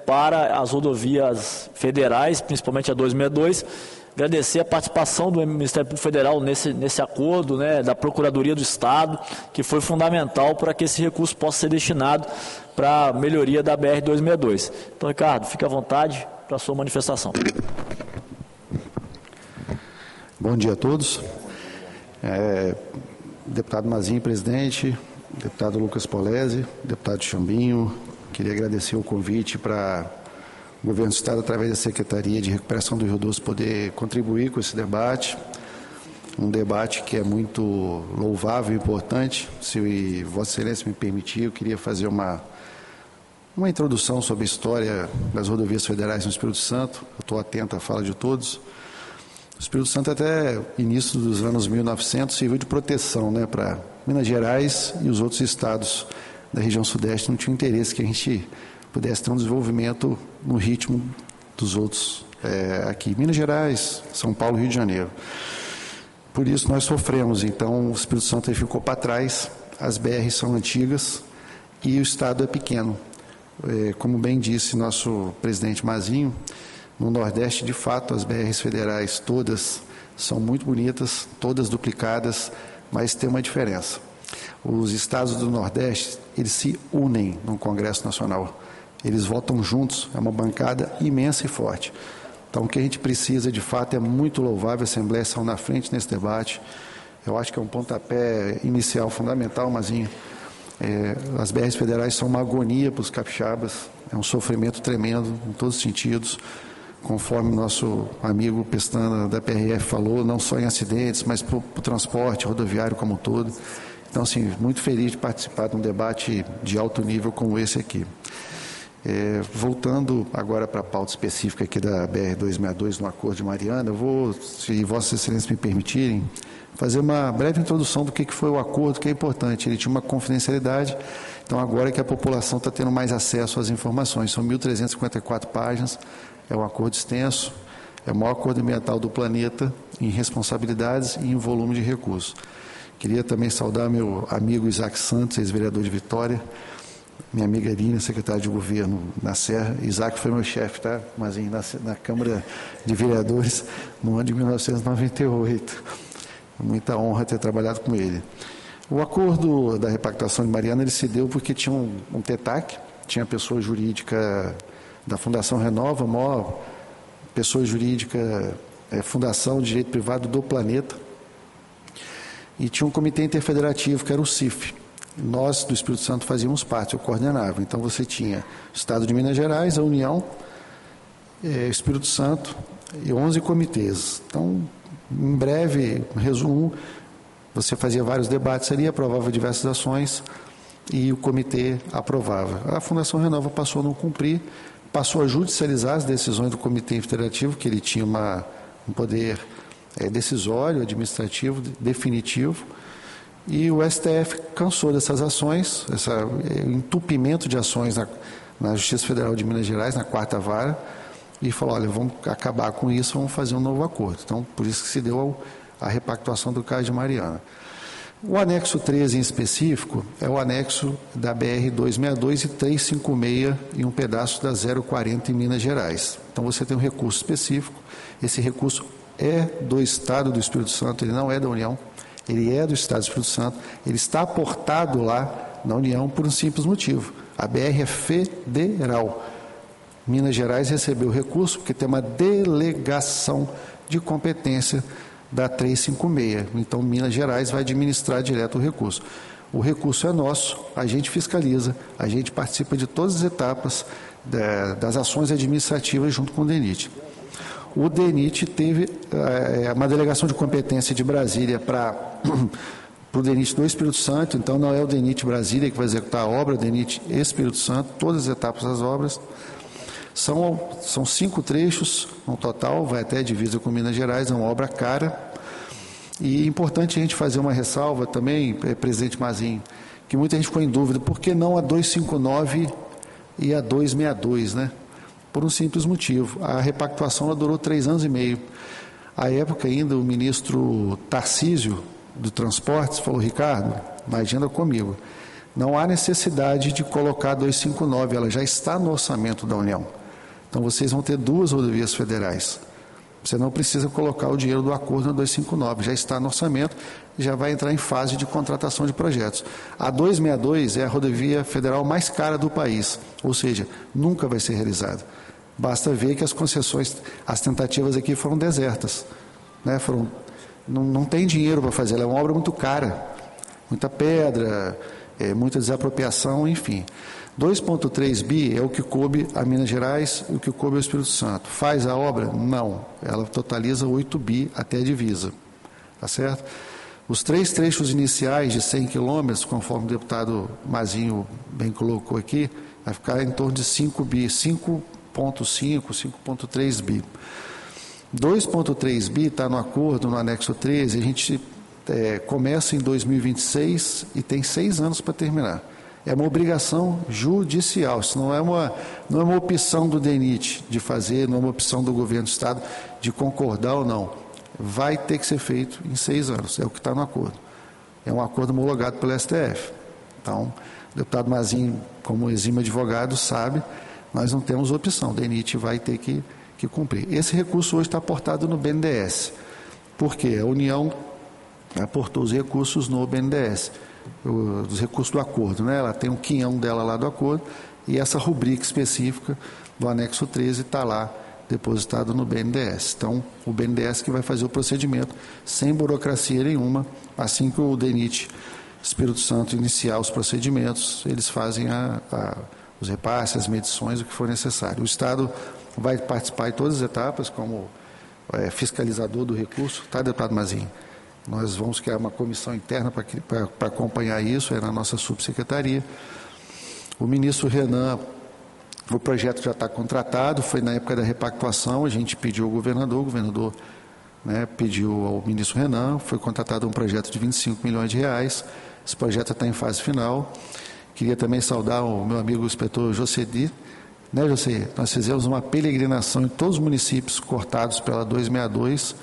para as rodovias federais, principalmente a 262. Agradecer a participação do Ministério Público Federal nesse acordo, da Procuradoria do Estado, que foi fundamental para que esse recurso possa ser destinado para a melhoria da BR-262. Então, Ricardo, fique à vontade para a sua manifestação. Bom dia a todos. Deputado Mazinho, presidente, deputado Lucas Polezi, deputado Chambinho, queria agradecer o convite para o governo do Estado, através da Secretaria de Recuperação do Rio Doce, poder contribuir com esse debate. Um debate que é muito louvável e importante. Se Vossa Excelência me permitir, eu queria fazer uma introdução sobre a história das rodovias federais no Espírito Santo. Eu estou atento à fala de todos. O Espírito Santo, até início dos anos 1900, serviu de proteção para Minas Gerais, e os outros estados da região sudeste não tinham interesse que a gente pudesse ter um desenvolvimento no ritmo dos outros aqui. Minas Gerais, São Paulo, Rio de Janeiro. Por isso nós sofremos. Então o Espírito Santo aí ficou para trás, as BRs são antigas e o estado é pequeno. Como bem disse nosso presidente Mazinho, no Nordeste, de fato, as BRs federais todas são muito bonitas, todas duplicadas, mas tem uma diferença. Os estados do Nordeste, eles se unem no Congresso Nacional. Eles votam juntos, é uma bancada imensa e forte. Então, o que a gente precisa, de fato, é muito louvável, a Assembleia saiu na frente nesse debate. Eu acho que é um pontapé inicial fundamental, Mazinho, As BRs federais são uma agonia para os capixabas, é um sofrimento tremendo em todos os sentidos, conforme o nosso amigo Pestana da PRF falou, não só em acidentes, mas para o transporte rodoviário como um todo. Então, assim, muito feliz de participar de um debate de alto nível como esse aqui. Voltando agora para a pauta específica aqui da BR-262, no Acordo de Mariana, eu vou, se Vossas Excelências me permitirem, fazer uma breve introdução do que foi o acordo, que é importante. Ele tinha uma confidencialidade, então agora que a população está tendo mais acesso às informações. São 1.354 páginas, é um acordo extenso, é o maior acordo ambiental do planeta em responsabilidades e em volume de recursos. Queria também saudar meu amigo Isaac Santos, ex-vereador de Vitória, minha amiga Irina, secretária de governo na Serra. Isaac foi meu chefe, tá? Mas na Câmara de Vereadores no ano de 1998. Muita honra ter trabalhado com ele. O acordo da repactuação de Mariana, ele se deu porque tinha um TETAC, tinha a pessoa jurídica da Fundação Renova, a maior pessoa jurídica, Fundação de Direito Privado do planeta, e tinha um comitê interfederativo, que era o CIF. Nós, do Espírito Santo, fazíamos parte, eu coordenava. Então, você tinha o Estado de Minas Gerais, a União, Espírito Santo e 11 comitês. Então, em breve, resumo, você fazia vários debates ali, aprovava diversas ações e o comitê aprovava. A Fundação Renova passou a não cumprir, passou a judicializar as decisões do comitê federativo, que ele tinha um poder decisório, administrativo, definitivo, e o STF cansou dessas ações, esse entupimento de ações na Justiça Federal de Minas Gerais, na 4ª Vara, e falou, olha, vamos acabar com isso, vamos fazer um novo acordo. Então, por isso que se deu a repactuação do caso de Mariana. O anexo 13 em específico é o anexo da BR-262 e 356 e um pedaço da 040 em Minas Gerais. Então, você tem um recurso específico, esse recurso é do Estado do Espírito Santo, ele não é da União, ele é do Estado do Espírito Santo, ele está aportado lá na União por um simples motivo, a BR é federal. Minas Gerais recebeu o recurso porque tem uma delegação de competência da 356. Então, Minas Gerais vai administrar direto o recurso. O recurso é nosso, a gente fiscaliza, a gente participa de todas as etapas das ações administrativas junto com o DENIT. O DENIT teve uma delegação de competência de Brasília para o DENIT do Espírito Santo, então não é o DENIT Brasília que vai executar a obra, o DENIT Espírito Santo, todas as etapas das obras. São 5 trechos no total, vai até a divisa com Minas Gerais, é uma obra cara. E é importante a gente fazer uma ressalva também, presidente Mazinho, que muita gente ficou em dúvida, por que não a 259 e a 262, né? Por um simples motivo, a repactuação ela durou 3 anos e meio. À época ainda o ministro Tarcísio do Transportes falou, Ricardo, imagina comigo, não há necessidade de colocar a 259, ela já está no orçamento da União. Então, vocês vão ter 2 rodovias federais. Você não precisa colocar o dinheiro do acordo na 259, já está no orçamento, já vai entrar em fase de contratação de projetos. A 262 é a rodovia federal mais cara do país, ou seja, nunca vai ser realizada. Basta ver que as concessões, as tentativas aqui foram desertas. Né? Não tem dinheiro para fazer, ela é uma obra muito cara, muita pedra, muita desapropriação, enfim. 2,3 bi é o que coube a Minas Gerais e o que coube ao Espírito Santo. Faz a obra? Não. Ela totaliza 8 bi até a divisa. Tá certo? Os 3 trechos iniciais de 100 quilômetros, conforme o deputado Mazinho bem colocou aqui, vai ficar em torno de 5 bi, 5,5, 5,3 bi. 2,3 bi está no acordo, no anexo 13, a gente começa em 2026 e tem 6 anos para terminar. É uma obrigação judicial, isso não é uma opção do DENIT de fazer, não é uma opção do governo do Estado de concordar ou não. Vai ter que ser feito em 6 anos, é o que está no acordo. É um acordo homologado pelo STF. Então, o deputado Mazinho, como exímio advogado, sabe, nós não temos opção, o DENIT vai ter que cumprir. Esse recurso hoje está aportado no BNDES. Por quê? A União aportou os recursos no BNDES. Os recursos do acordo, né? Ela tem um quinhão dela lá do acordo e essa rubrica específica do anexo 13 está lá depositado no BNDES. Então, o BNDES que vai fazer o procedimento sem burocracia nenhuma, assim que o DENIT Espírito Santo iniciar os procedimentos, eles fazem os repasses, as medições, o que for necessário. O Estado vai participar em todas as etapas como fiscalizador do recurso, tá, deputado Mazinho? Nós vamos criar uma comissão interna para acompanhar isso, é na nossa subsecretaria. O ministro Renan, o projeto já está contratado, foi na época da repactuação, a gente pediu ao governador, o governador, né, pediu ao ministro Renan, foi contratado um projeto de 25 milhões de reais, esse projeto está em fase final. Queria também saudar o meu amigo inspetor Josedi, né, José? Nós fizemos uma peregrinação em todos os municípios cortados pela 262,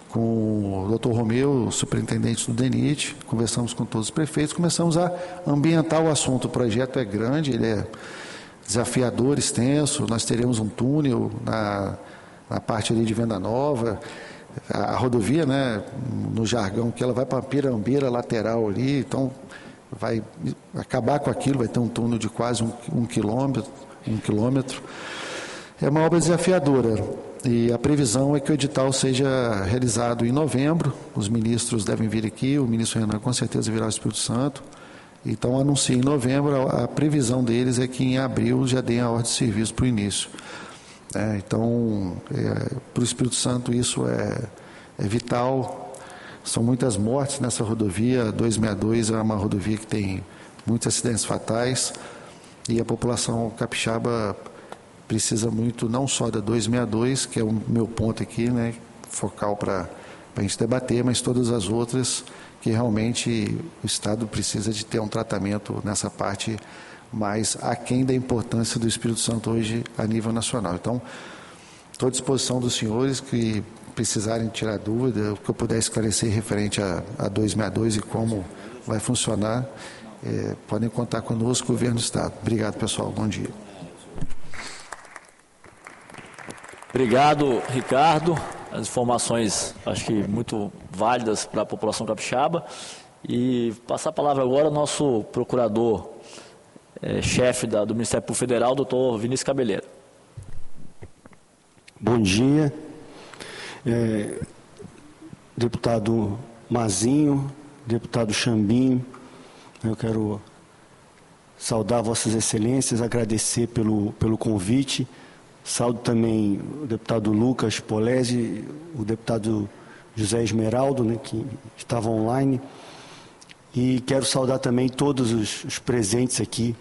com o Dr. Romeu, o superintendente do DENIT, conversamos com todos os prefeitos, começamos a ambientar o assunto. O projeto é grande, ele é desafiador, extenso, nós teremos um túnel na parte ali de Venda Nova, a rodovia, né, no jargão, que ela vai para a Pirambeira lateral ali, então vai acabar com aquilo, vai ter um túnel de quase um quilômetro. É uma obra desafiadora. E a previsão é que o edital seja realizado em novembro. Os ministros devem vir aqui, o ministro Renan com certeza virá ao Espírito Santo. Então, anuncia em novembro, a previsão deles é que em abril já deem a ordem de serviço para o início. Então, para o Espírito Santo isso é vital. São muitas mortes nessa rodovia. A 262 é uma rodovia que tem muitos acidentes fatais e a população capixaba precisa muito não só da 262, que é o meu ponto aqui, né, focal para a gente debater, mas todas as outras que realmente o Estado precisa de ter um tratamento nessa parte mais aquém da importância do Espírito Santo hoje a nível nacional. Então, estou à disposição dos senhores que precisarem tirar dúvida, o que eu puder esclarecer referente a 262 e como vai funcionar, podem contar conosco, governo do Estado. Obrigado, pessoal. Bom dia. Obrigado, Ricardo. As informações, acho que muito válidas para a população capixaba. E passar a palavra agora ao nosso procurador-chefe do Ministério Público Federal, doutor Vinícius Cabeleira. Bom dia. Deputado Mazinho, deputado Chambinho, eu quero saudar vossas excelências, agradecer pelo convite. Saúdo também o deputado Lucas Polezi, o deputado José Esmeraldo, né, que estava online. E quero saudar também todos os presentes aqui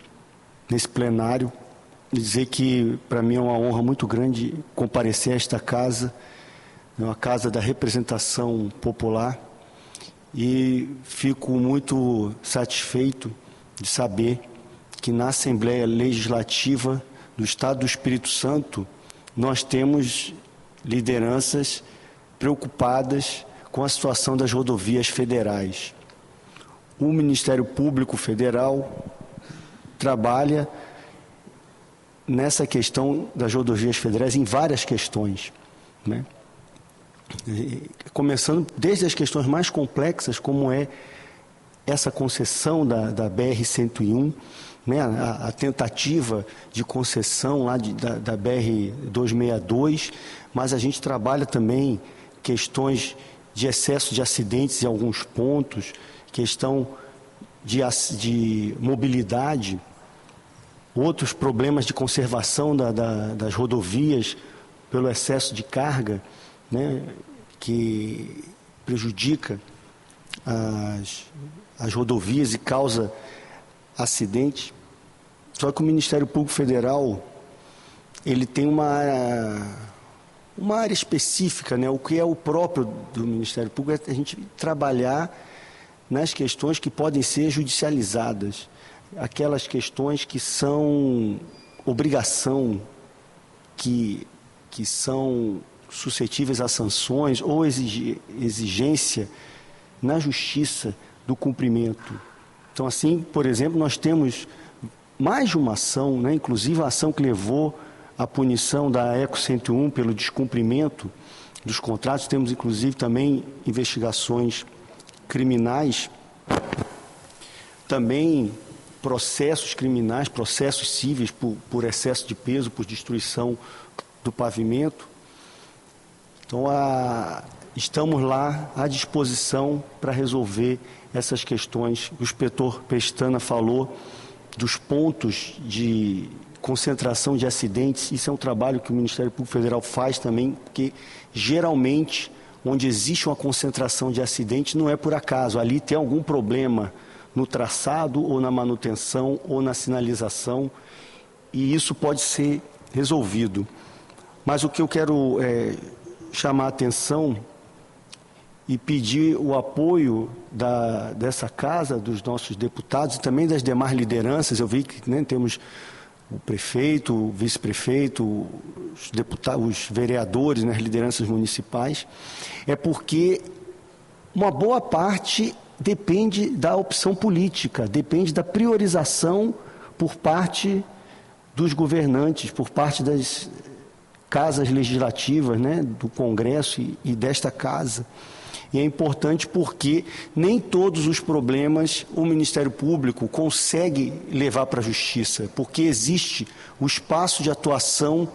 nesse plenário. Dizer que para mim é uma honra muito grande comparecer a esta casa, uma casa da representação popular. E fico muito satisfeito de saber que na Assembleia Legislativa do Estado do Espírito Santo, nós temos lideranças preocupadas com a situação das rodovias federais. O Ministério Público Federal trabalha nessa questão das rodovias federais em várias questões, né? Começando desde as questões mais complexas, como é essa concessão da BR-101, né, a tentativa de concessão lá da BR-262, mas a gente trabalha também questões de excesso de acidentes em alguns pontos, questão de mobilidade, outros problemas de conservação das rodovias pelo excesso de carga, né, que prejudica as rodovias e causa acidente. Só que o Ministério Público Federal, ele tem uma área específica, né? O que é o próprio do Ministério Público é a gente trabalhar nas questões que podem ser judicializadas, aquelas questões que são obrigação, que são suscetíveis a sanções ou exigência na justiça do cumprimento. Então, assim, por exemplo, nós temos mais de uma ação, né? Inclusive a ação que levou à punição da ECO 101 pelo descumprimento dos contratos. Temos, inclusive, também investigações criminais, também processos criminais, processos cíveis por excesso de peso, por destruição do pavimento. Então, estamos lá à disposição para resolver essas questões. O inspetor Pestana falou dos pontos de concentração de acidentes. Isso é um trabalho que o Ministério Público Federal faz também, porque geralmente onde existe uma concentração de acidentes não é por acaso, ali tem algum problema no traçado ou na manutenção ou na sinalização, e isso pode ser resolvido. Mas o que eu quero chamar a atenção e pedir o apoio dessa casa, dos nossos deputados e também das demais lideranças. Eu vi que temos o prefeito, o vice-prefeito, os deputados, os vereadores, as lideranças municipais, é porque uma boa parte depende da opção política, depende da priorização por parte dos governantes, por parte das casas legislativas, do Congresso e desta casa. E é importante porque nem todos os problemas o Ministério Público consegue levar para a Justiça, porque existe o espaço de atuação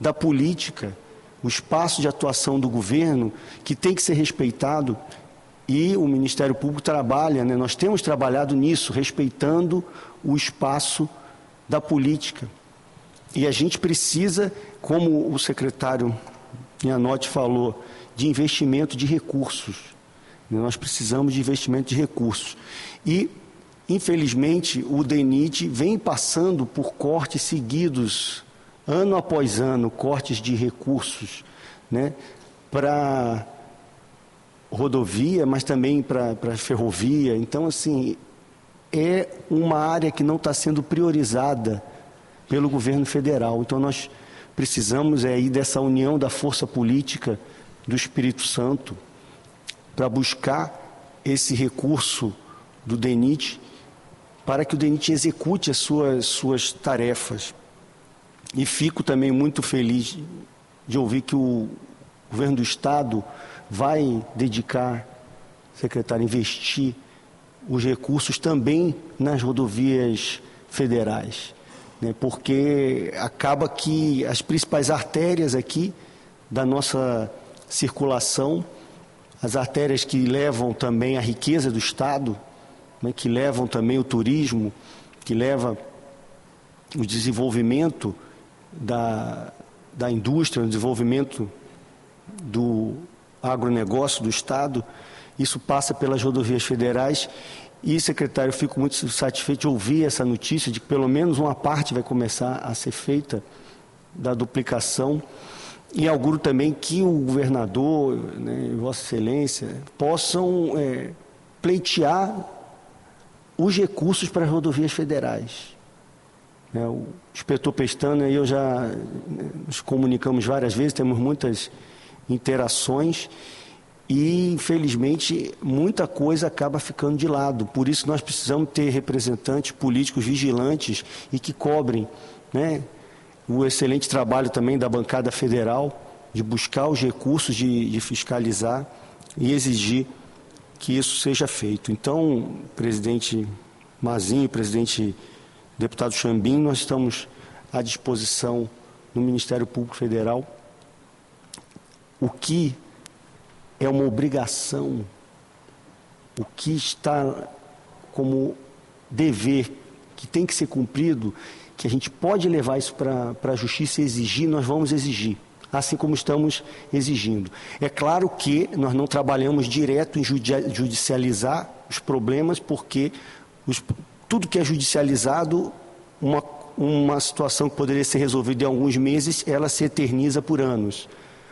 da política, o espaço de atuação do governo, que tem que ser respeitado, e o Ministério Público trabalha, nós temos trabalhado nisso, respeitando o espaço da política. E a gente precisa, como o secretário Ianotti falou, de investimento de recursos. Nós precisamos de investimento de recursos. E, infelizmente, o DENIT vem passando por cortes seguidos, ano após ano, cortes de recursos, para rodovia, mas também para ferrovia. Então, assim, é uma área que não está sendo priorizada pelo governo federal. Então, nós precisamos aí dessa união da força política do Espírito Santo para buscar esse recurso do DENIT para que o DENIT execute as suas tarefas. E fico também muito feliz de ouvir que o governo do Estado vai dedicar, secretário, investir os recursos também nas rodovias federais, porque acaba que as principais artérias aqui da nossa circulação, as artérias que levam também a riqueza do Estado, que levam também o turismo, que leva o desenvolvimento da indústria, o desenvolvimento do agronegócio do Estado, isso passa pelas rodovias federais. E, secretário, eu fico muito satisfeito de ouvir essa notícia de que pelo menos uma parte vai começar a ser feita da duplicação. E auguro também que o governador, e Vossa Excelência, possam pleitear os recursos para as rodovias federais. O inspetor Pestana e eu já nos comunicamos várias vezes, temos muitas interações e, infelizmente, muita coisa acaba ficando de lado. Por isso, nós precisamos ter representantes políticos vigilantes e que cobrem, o excelente trabalho também da bancada federal de buscar os recursos, de fiscalizar e exigir que isso seja feito. Então, presidente Mazinho, presidente deputado Chambim, nós estamos à disposição no Ministério Público Federal. O que é uma obrigação, o que está como dever, que tem que ser cumprido, que a gente pode levar isso para a Justiça e exigir, nós vamos exigir, assim como estamos exigindo. É claro que nós não trabalhamos direto em judicializar os problemas, porque tudo que é judicializado, uma situação que poderia ser resolvida em alguns meses, ela se eterniza por anos.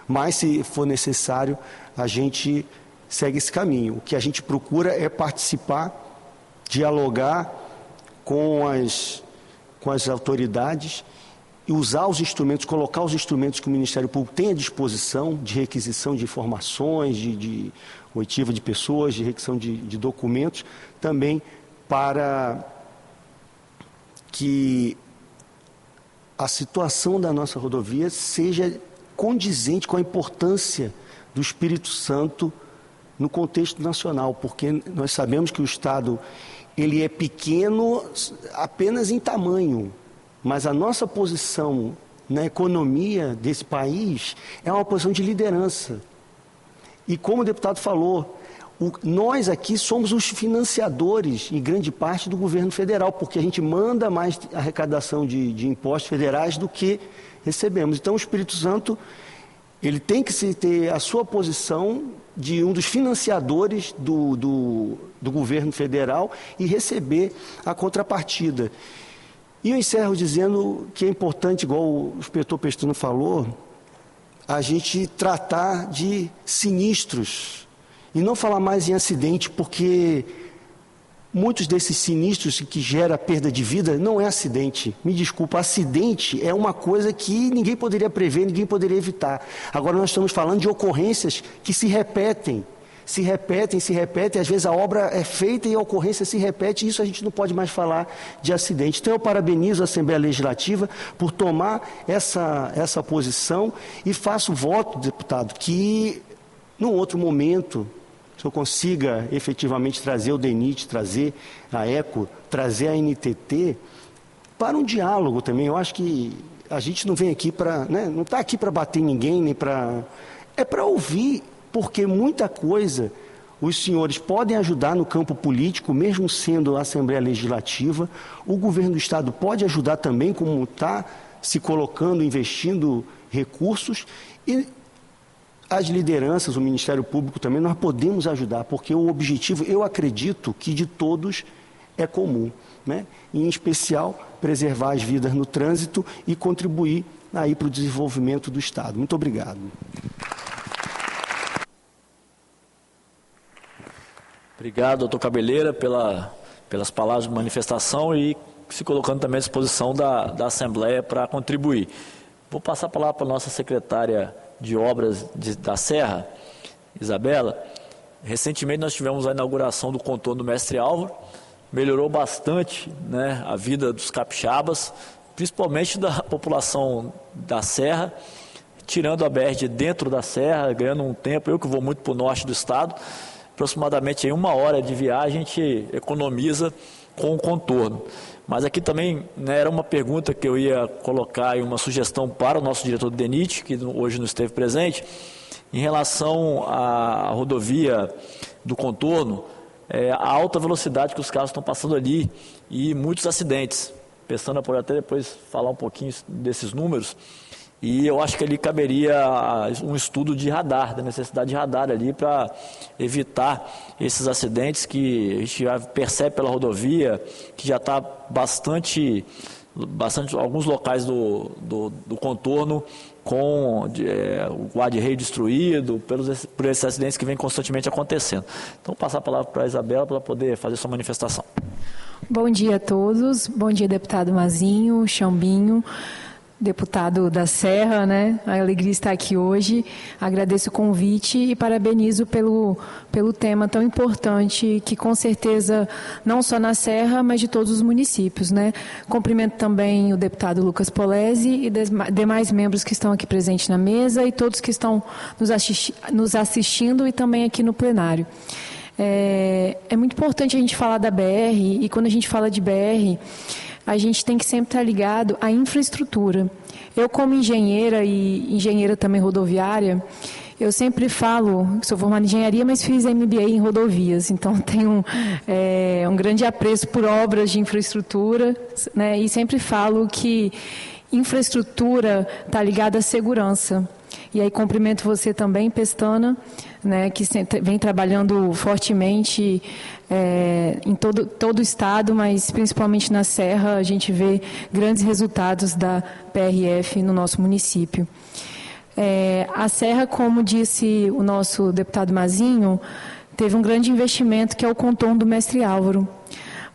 Mas, se for necessário, a gente segue esse caminho. O que a gente procura é participar, dialogar com as autoridades e usar os instrumentos, colocar os instrumentos que o Ministério Público tem à disposição de requisição de informações, de oitiva de pessoas, de requisição de documentos, também para que a situação da nossa rodovia seja condizente com a importância do Espírito Santo no contexto nacional, porque nós sabemos que o Estado ele é pequeno apenas em tamanho, mas a nossa posição na economia desse país é uma posição de liderança. E como o deputado falou, nós aqui somos os financiadores, em grande parte, do governo federal, porque a gente manda mais arrecadação de impostos federais do que recebemos. Então, o Espírito Santo, ele tem que ter a sua posição de um dos financiadores do governo federal e receber a contrapartida. E eu encerro dizendo que é importante, igual o inspetor Pestana falou, a gente tratar de sinistros e não falar mais em acidente, porque muitos desses sinistros que gera perda de vida não é acidente. Me desculpa, acidente é uma coisa que ninguém poderia prever, ninguém poderia evitar. Agora nós estamos falando de ocorrências que se repetem, às vezes a obra é feita e a ocorrência se repete, e isso a gente não pode mais falar de acidente. Então eu parabenizo a Assembleia Legislativa por tomar essa posição e faço voto, deputado, que num outro momento o senhor consiga efetivamente trazer o DENIT, trazer a ECO, trazer a NTT para um diálogo também. Eu acho que a gente não vem aqui para, não está aqui para bater em ninguém, nem para... É para ouvir, porque muita coisa os senhores podem ajudar no campo político, mesmo sendo a Assembleia Legislativa. O governo do Estado pode ajudar também, como está se colocando, investindo recursos, e as lideranças, o Ministério Público também, nós podemos ajudar, porque o objetivo, eu acredito que de todos é comum, em especial preservar as vidas no trânsito e contribuir aí para o desenvolvimento do Estado. Muito obrigado. Obrigado, doutor Cabeleira, pelas palavras de manifestação e se colocando também à disposição da Assembleia para contribuir. Vou passar a palavra para a nossa secretária de Obras da Serra, Isabela. Recentemente nós tivemos a inauguração do contorno do Mestre Álvaro, melhorou bastante a vida dos capixabas, principalmente da população da Serra, tirando a BR de dentro da Serra, ganhando um tempo. Eu que vou muito para o norte do estado, aproximadamente em 1 hora de viagem a gente economiza com o contorno. Mas aqui também era uma pergunta que eu ia colocar e uma sugestão para o nosso diretor do DENIT, que hoje não esteve presente, em relação à rodovia do contorno, a alta velocidade que os carros estão passando ali e muitos acidentes. Pestana pode até depois falar um pouquinho desses números. E eu acho que ali caberia um estudo de radar, da necessidade de radar ali para evitar esses acidentes que a gente já percebe pela rodovia, que já está bastante alguns locais do contorno com o guarda-reio destruído, por esses acidentes que vêm constantemente acontecendo. Então, vou passar a palavra para a Isabela para poder fazer sua manifestação. Bom dia a todos, bom dia deputado Mazinho, Chambinho, deputado da Serra, A alegria estar aqui hoje. Agradeço o convite e parabenizo pelo tema tão importante que, com certeza, não só na Serra, mas de todos os municípios, Cumprimento também o deputado Lucas Polezi e demais membros que estão aqui presentes na mesa e todos que estão nos assistindo e também aqui no plenário. É muito importante a gente falar da BR e, quando a gente fala de BR, a gente tem que sempre estar ligado à infraestrutura. Eu, como engenheira e engenheira também rodoviária, eu sempre falo, sou formada em engenharia, mas fiz MBA em rodovias, então tenho um grande apreço por obras de infraestrutura, e sempre falo que infraestrutura está ligada à segurança. E aí cumprimento você também, Pestana, que vem trabalhando fortemente em todo o estado, mas principalmente na Serra, a gente vê grandes resultados da PRF no nosso município. A Serra, como disse o nosso deputado Mazinho, teve um grande investimento que é o contorno do Mestre Álvaro.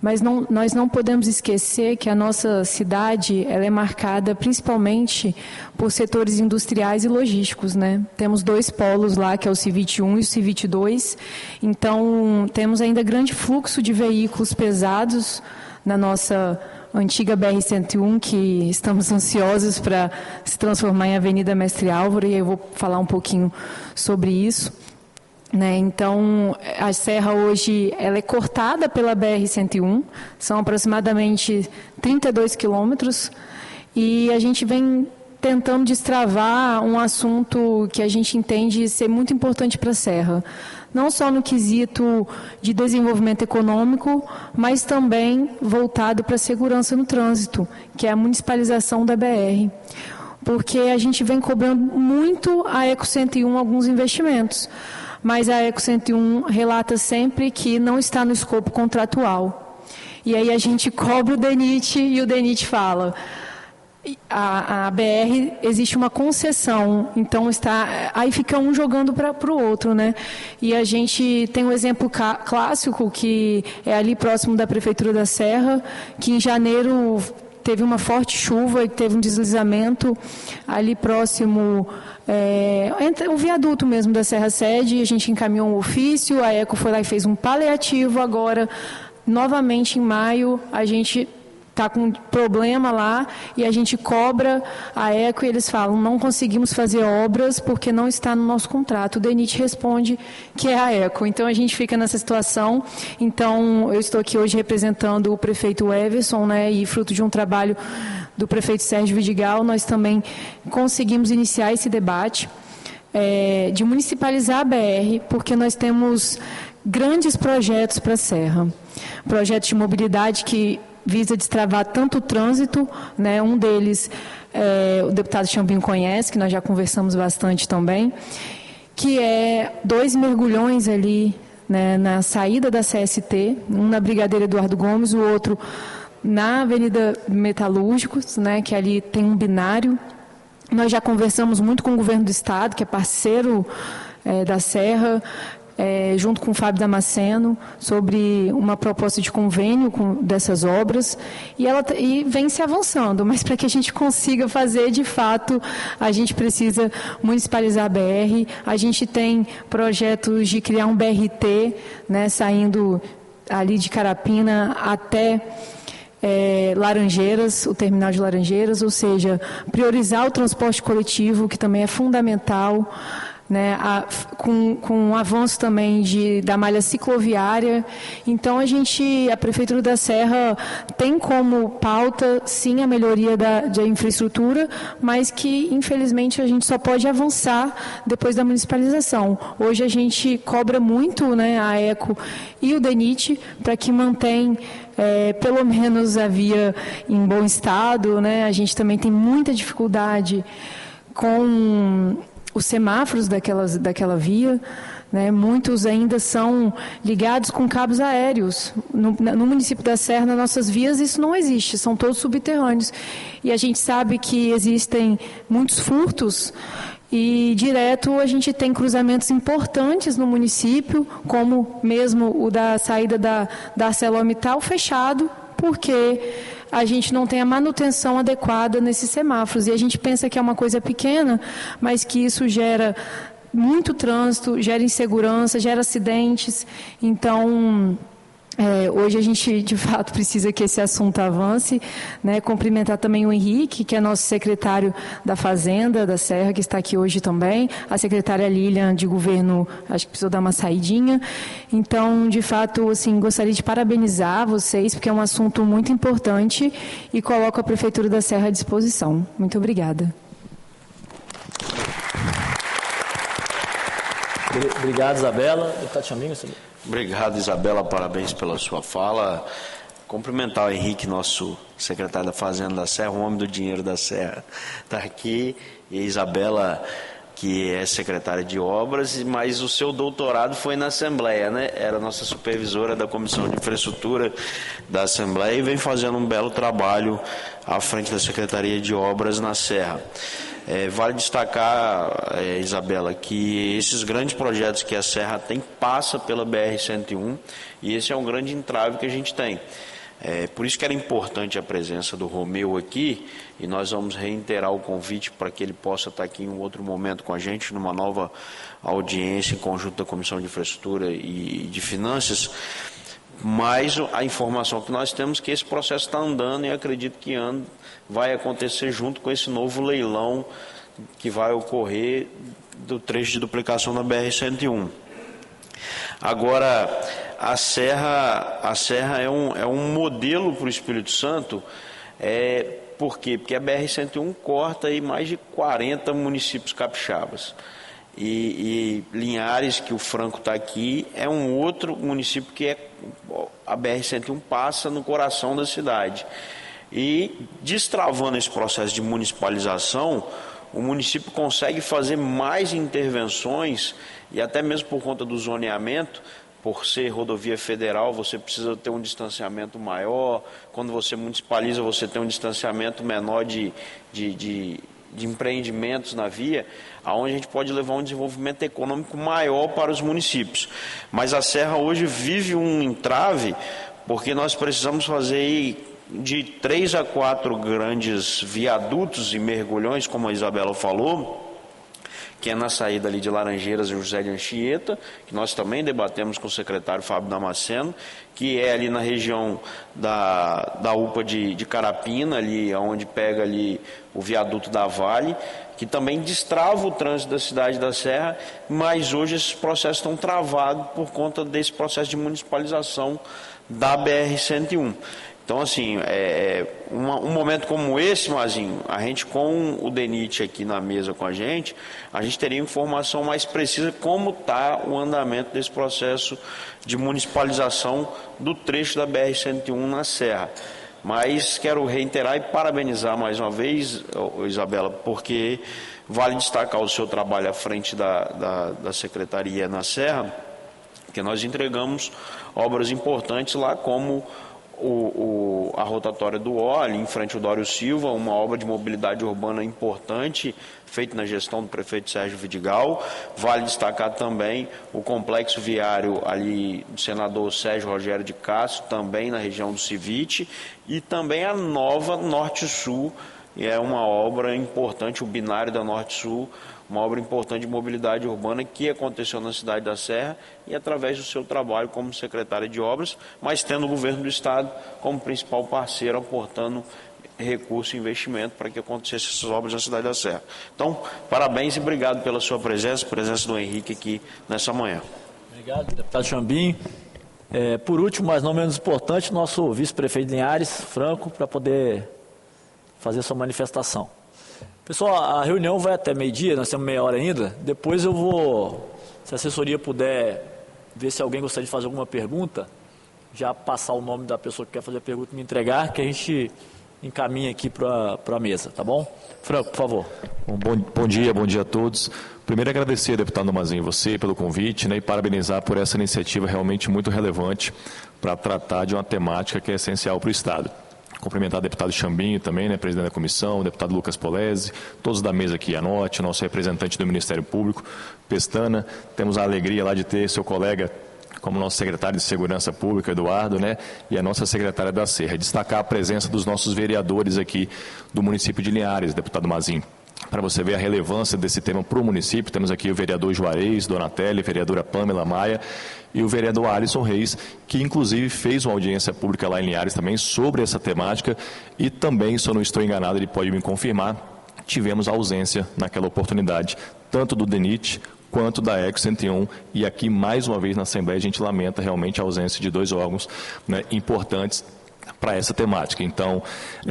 Mas nós não podemos esquecer que a nossa cidade ela é marcada principalmente por setores industriais e logísticos, Temos 2 polos lá, que é o CIVIT 1 e o CIVIT 2. Então, temos ainda grande fluxo de veículos pesados na nossa antiga BR-101, que estamos ansiosos para se transformar em Avenida Mestre Álvaro, e eu vou falar um pouquinho sobre isso. Então, a Serra hoje ela é cortada pela BR-101, são aproximadamente 32 quilômetros, e a gente vem tentando destravar um assunto que a gente entende ser muito importante para a Serra. Não só no quesito de desenvolvimento econômico, mas também voltado para a segurança no trânsito, que é a municipalização da BR. Porque a gente vem cobrando muito a Eco 101 alguns investimentos, mas a Eco 101 relata sempre que não está no escopo contratual. E aí a gente cobra o DENIT e o DENIT fala: a BR existe uma concessão, então aí fica um jogando para o outro, né? E a gente tem um exemplo clássico que é ali próximo da Prefeitura da Serra, que em janeiro teve uma forte chuva e teve um deslizamento ali próximo, entre o viaduto mesmo da Serra Sede. A gente encaminhou um ofício, a Eco foi lá e fez um paliativo. Agora, novamente em maio, a gente está com um problema lá e a gente cobra a Eco e eles falam: não conseguimos fazer obras porque não está no nosso contrato. O DENIT responde que é a Eco. Então a gente fica nessa situação. Então eu estou aqui hoje representando o prefeito Everson, né, e fruto de um trabalho do prefeito Sérgio Vidigal, nós também conseguimos iniciar esse debate de municipalizar a BR, porque nós temos grandes projetos para a Serra. Projetos de mobilidade que visa destravar tanto o trânsito, né? Um deles, o deputado Chambinho conhece, que nós já conversamos bastante também, que é 2 mergulhões ali, né, na saída da CST, um na Brigadeiro Eduardo Gomes, o outro na Avenida Metalúrgicos, né, que ali tem um binário. Nós já conversamos muito com o governo do Estado, que é parceiro da Serra, junto com o Fábio Damasceno, sobre uma proposta de convênio dessas obras, e vem se avançando, mas para que a gente consiga fazer, de fato, a gente precisa municipalizar a BR. A gente tem projetos de criar um BRT, né, saindo ali de Carapina até Laranjeiras, o terminal de Laranjeiras, ou seja, priorizar o transporte coletivo, que também é fundamental, né, com o avanço também da malha cicloviária. Então a Prefeitura da Serra tem como pauta, sim, a melhoria da infraestrutura, mas que infelizmente a gente só pode avançar depois da municipalização. Hoje a gente cobra muito, né, a Eco e o DENIT para que mantenha pelo menos a via em bom estado, né? A gente também tem muita dificuldade com os semáforos daquela via, né? Muitos ainda são ligados com cabos aéreos. No município da Serra, nas nossas vias, isso não existe, são todos subterrâneos. E a gente sabe que existem muitos furtos e direto a gente tem cruzamentos importantes no município, como mesmo o da saída da ArcelorMittal fechado, porque a gente não tem a manutenção adequada nesses semáforos. E a gente pensa que é uma coisa pequena, mas que isso gera muito trânsito, gera insegurança, gera acidentes. Então, hoje a gente, de fato, precisa que esse assunto avance, né? Cumprimentar também o Henrique, que é nosso secretário da Fazenda, da Serra, que está aqui hoje também, a secretária Lilian, de Governo, acho que precisou dar uma saidinha. Então, de fato, assim, gostaria de parabenizar vocês, porque é um assunto muito importante e coloco a Prefeitura da Serra à disposição. Muito obrigada. Obrigado, Isabela. Deputado Chambinho, Obrigado, Isabela, parabéns pela sua fala. Cumprimentar o Henrique, nosso secretário da Fazenda da Serra, o homem do dinheiro da Serra, está aqui. E a Isabela, que é secretária de obras, mas o seu doutorado foi na Assembleia, né? Era nossa supervisora da Comissão de Infraestrutura da Assembleia e vem fazendo um belo trabalho à frente da Secretaria de Obras na Serra. Vale destacar, Isabela, que esses grandes projetos que a Serra tem passa pela BR-101 e esse é um grande entrave que a gente tem. Por isso que era importante a presença do Romeu aqui e nós vamos reiterar o convite para que ele possa estar aqui em um outro momento com a gente, numa nova audiência em conjunto da Comissão de Infraestrutura e de Finanças. Mas a informação que nós temos é que esse processo está andando e acredito que vai acontecer junto com esse novo leilão que vai ocorrer do trecho de duplicação da BR-101. Agora, a Serra é um modelo para o Espírito Santo Por quê? Porque a BR-101 corta aí mais de 40 municípios capixabas. E Linhares, que o Franco está aqui, é um outro município que a BR-101 passa no coração da cidade. E destravando esse processo de municipalização, o município consegue fazer mais intervenções, e até mesmo por conta do zoneamento, por ser rodovia federal, você precisa ter um distanciamento maior. Quando você municipaliza, você tem um distanciamento menor de empreendimentos na via, onde a gente pode levar um desenvolvimento econômico maior para os municípios. Mas a Serra hoje vive um entrave, porque nós precisamos fazer aí de 3 a 4 grandes viadutos e mergulhões, como a Isabela falou, que é na saída ali de Laranjeiras e José de Anchieta, que nós também debatemos com o secretário Fábio Damasceno, que é ali na região da UPA de Carapina, ali onde pega ali o viaduto da Vale, que também destrava o trânsito da cidade da Serra, mas hoje esses processos estão travados por conta desse processo de municipalização da BR-101. Então, assim, um momento como esse, Mazinho, a gente com o DENIT aqui na mesa com a gente teria informação mais precisa como está o andamento desse processo de municipalização do trecho da BR-101 na Serra. Mas quero reiterar e parabenizar mais uma vez, Isabela, porque vale destacar o seu trabalho à frente da Secretaria na Serra, que nós entregamos obras importantes lá, como a rotatória do O, ali em frente ao Dório Silva, uma obra de mobilidade urbana importante, feita na gestão do prefeito Sérgio Vidigal. Vale destacar também o complexo viário ali do senador Sérgio Rogério de Castro, também na região do Civite, e também a nova Norte-Sul, é uma obra importante, o binário da Norte-Sul, uma obra importante de mobilidade urbana que aconteceu na cidade da Serra e através do seu trabalho como secretária de obras, mas tendo o governo do estado como principal parceiro, aportando recurso e investimento para que acontecessem essas obras na cidade da Serra. Então, parabéns e obrigado pela sua presença do Henrique aqui nessa manhã. Obrigado, deputado Chambinho. Por último, mas não menos importante, nosso vice-prefeito de Linhares, Franco, para poder fazer sua manifestação. Pessoal, a reunião vai até meio-dia, nós temos meia hora ainda. Depois eu vou, se a assessoria puder ver se alguém gostaria de fazer alguma pergunta, já passar o nome da pessoa que quer fazer a pergunta e me entregar, que a gente encaminha aqui para a mesa, tá bom? Franco, por favor. Bom dia a todos. Primeiro, agradecer, deputado Mazinho, você pelo convite, né, e parabenizar por essa iniciativa realmente muito relevante para tratar de uma temática que é essencial para o Estado. Cumprimentar o deputado Chambinho também, né, presidente da comissão, o deputado Lucas Polese, todos da mesa aqui, Anote, nosso representante do Ministério Público, Pestana. Temos a alegria lá de ter seu colega como nosso secretário de Segurança Pública, Eduardo, né, e a nossa secretária da Serra. Destacar a presença dos nossos vereadores aqui do município de Linhares, deputado Mazinho. Para você ver a relevância desse tema para o município, temos aqui o vereador Juarez, Donatelli, a vereadora Pamela Maia e o vereador Alisson Reis, que inclusive fez uma audiência pública lá em Linhares também sobre essa temática e também, se eu não estou enganado, ele pode me confirmar, tivemos ausência naquela oportunidade, tanto do DENIT quanto da ECO 101, e aqui mais uma vez na Assembleia a gente lamenta realmente a ausência de dois órgãos, né, importantes para essa temática. Então,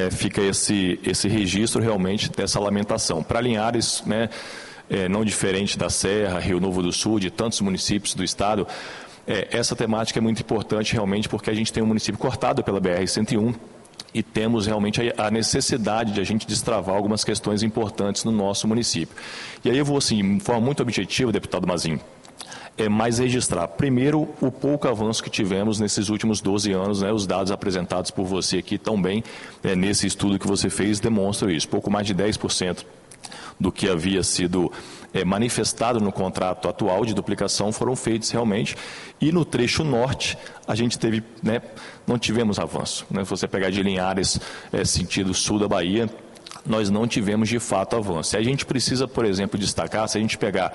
fica esse registro realmente dessa lamentação. Para Linhares, né, não diferente da Serra, Rio Novo do Sul, de tantos municípios do estado, essa temática é muito importante realmente porque a gente tem um município cortado pela BR-101 e temos realmente a necessidade de a gente destravar algumas questões importantes no nosso município. E aí eu vou, assim, de forma muito objetiva, deputado Mazinho, mais registrar, primeiro, o pouco avanço que tivemos nesses últimos 12 anos, né, os dados apresentados por você aqui também, nesse estudo que você fez, demonstram isso, pouco mais de 10% do que havia sido manifestado no contrato atual de duplicação foram feitos realmente, e no trecho norte a gente teve, né, não tivemos avanço, né, se você pegar de Linhares, sentido sul da Bahia, nós não tivemos de fato avanço. E a gente precisa, por exemplo, destacar, se a gente pegar,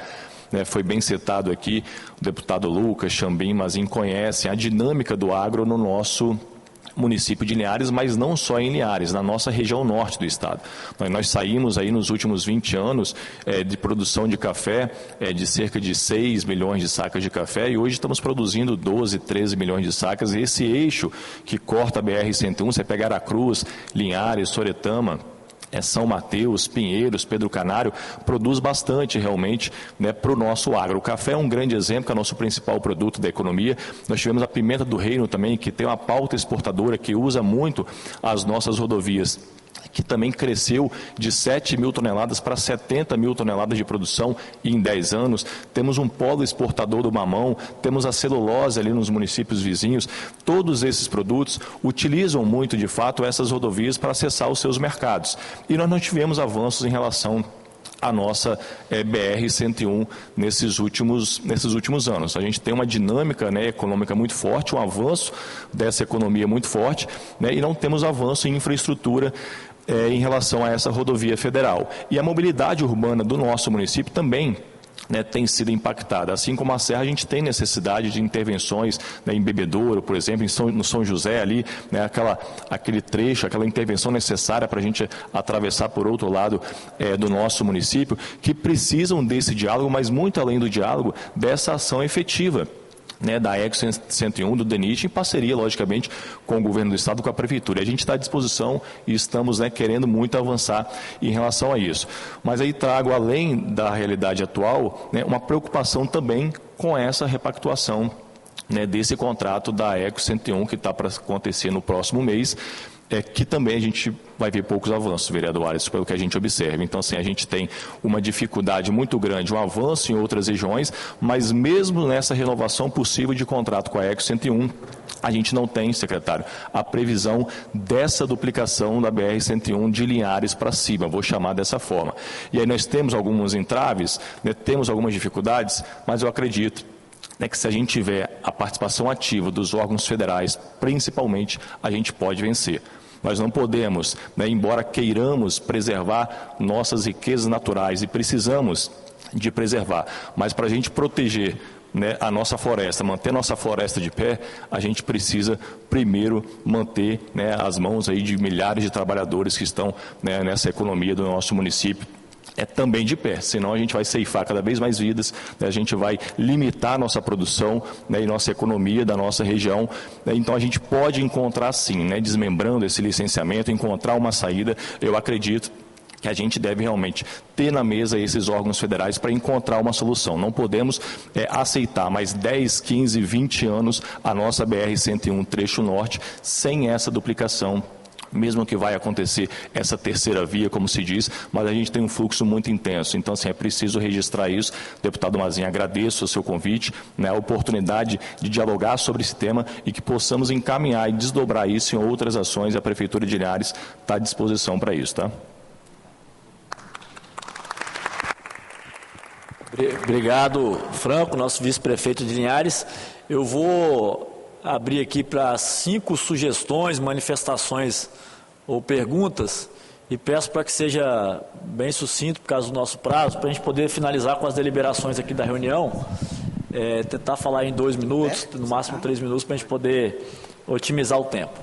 foi bem citado aqui, o deputado Lucas, Chambinho, Mazinho conhecem a dinâmica do agro no nosso município de Linhares, mas não só em Linhares, na nossa região norte do estado. Nós saímos aí nos últimos 20 anos de produção de café de cerca de 6 milhões de sacas de café e hoje estamos produzindo 12, 13 milhões de sacas. E esse eixo que corta a BR-101, você pega Aracruz, Linhares, Soretama, São Mateus, Pinheiros, Pedro Canário, produz bastante realmente, né, para o nosso agro. O café é um grande exemplo, que é o nosso principal produto da economia. Nós tivemos a pimenta do reino também, que tem uma pauta exportadora, que usa muito as nossas rodovias, que também cresceu de 7 mil toneladas para 70 mil toneladas de produção em 10 anos. Temos um polo exportador do mamão, temos a celulose ali nos municípios vizinhos. Todos esses produtos utilizam muito, de fato, essas rodovias para acessar os seus mercados. E nós não tivemos avanços em relação à nossa BR-101 nesses últimos anos. A gente tem uma dinâmica, né, econômica muito forte, um avanço dessa economia muito forte, né, e não temos avanço em infraestrutura em relação a essa rodovia federal. E a mobilidade urbana do nosso município também, né, tem sido impactada. Assim como a Serra, a gente tem necessidade de intervenções, né, em Bebedouro, por exemplo, no São José ali, né, aquele trecho, aquela intervenção necessária para a gente atravessar por outro lado do nosso município, que precisam desse diálogo, mas muito além do diálogo, dessa ação efetiva, né, da ECO 101, do DENIT, em parceria, logicamente, com o governo do estado, com a prefeitura. E a gente está à disposição e estamos, né, querendo muito avançar em relação a isso. Mas aí trago, além da realidade atual, né, uma preocupação também com essa repactuação, né, desse contrato da ECO 101, que está para acontecer no próximo mês, que também a gente vai ver poucos avanços, vereador Alisson, pelo que a gente observa. Então, assim, a gente tem uma dificuldade muito grande, um avanço em outras regiões, mas mesmo nessa renovação possível de contrato com a ECO 101, a gente não tem, secretário, a previsão dessa duplicação da BR-101 de Linhares para cima, vou chamar dessa forma. E aí nós temos alguns entraves, né, temos algumas dificuldades, mas eu acredito que se a gente tiver a participação ativa dos órgãos federais, principalmente, a gente pode vencer. Nós não podemos, né, embora queiramos preservar nossas riquezas naturais e precisamos de preservar, mas para a gente proteger, né, a nossa floresta, manter nossa floresta de pé, a gente precisa primeiro manter, né, as mãos aí de milhares de trabalhadores que estão, né, nessa economia do nosso município também de pé, senão a gente vai ceifar cada vez mais vidas, né, a gente vai limitar a nossa produção, né, e nossa economia da nossa região, né, então a gente pode encontrar sim, né, desmembrando esse licenciamento, encontrar uma saída. Eu acredito que a gente deve realmente ter na mesa esses órgãos federais para encontrar uma solução. Não podemos aceitar mais 10, 15, 20 anos a nossa BR-101 trecho norte sem essa duplicação, mesmo que vai acontecer essa terceira via, como se diz, mas a gente tem um fluxo muito intenso. Então, assim, é preciso registrar isso. Deputado Mazinho, agradeço o seu convite, né, a oportunidade de dialogar sobre esse tema e que possamos encaminhar e desdobrar isso em outras ações. A Prefeitura de Linhares está à disposição para isso, tá? Obrigado, Franco, nosso vice-prefeito de Linhares. Eu vou abrir aqui para 5 sugestões, manifestações ou perguntas e peço para que seja bem sucinto por causa do nosso prazo, para a gente poder finalizar com as deliberações aqui da reunião, tentar falar em 2 minutos, no máximo 3 minutos, para a gente poder otimizar o tempo.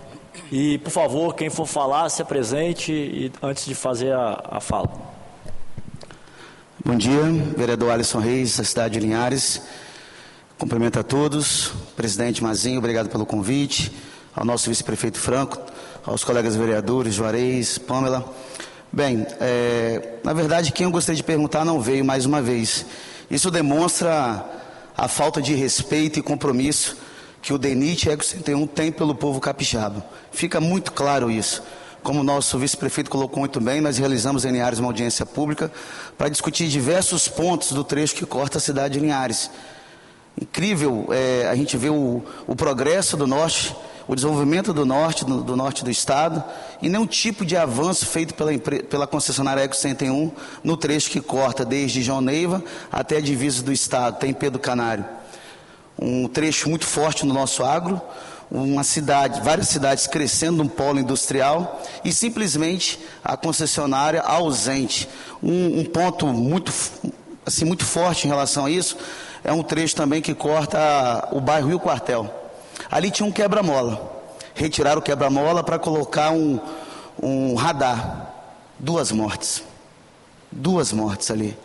E, por favor, quem for falar, se apresente e, antes de fazer a fala. Bom dia, vereador Alisson Reis, da cidade de Linhares. Cumprimento a todos, presidente Mazinho, obrigado pelo convite, ao nosso vice-prefeito Franco, aos colegas vereadores, Juarez, Pâmela. Bem, na verdade, quem eu gostaria de perguntar não veio mais uma vez. Isso demonstra a falta de respeito e compromisso que o DENIT e a ECO 101 tem pelo povo capixaba. Fica muito claro isso. Como o nosso vice-prefeito colocou muito bem, nós realizamos em Linhares uma audiência pública para discutir diversos pontos do trecho que corta a cidade de Linhares. Incrível a gente vê o progresso do norte, o desenvolvimento do norte do estado e nenhum tipo de avanço feito pela concessionária ECO 101 no trecho que corta desde João Neiva até a divisa do estado, tem Pedro Canário. Um trecho muito forte no nosso agro, várias cidades crescendo um polo industrial e simplesmente a concessionária ausente. Um ponto muito forte em relação a isso é um trecho também que corta o bairro Rio Quartel. Ali tinha um quebra-mola. retiraram o quebra-mola para colocar um radar. 2 mortes. 2 mortes ali.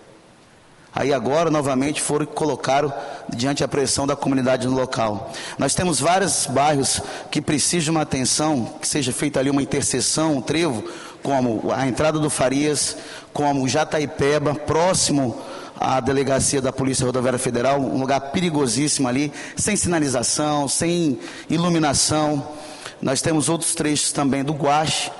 Aí agora, novamente, colocaram diante da pressão da comunidade no local. Nós temos vários bairros que precisam de uma atenção, que seja feita ali uma interseção, um trevo, como a entrada do Farias, como Jataipeba, próximo à delegacia da Polícia Rodoviária Federal, um lugar perigosíssimo ali, sem sinalização, sem iluminação. Nós temos outros trechos também do Guache,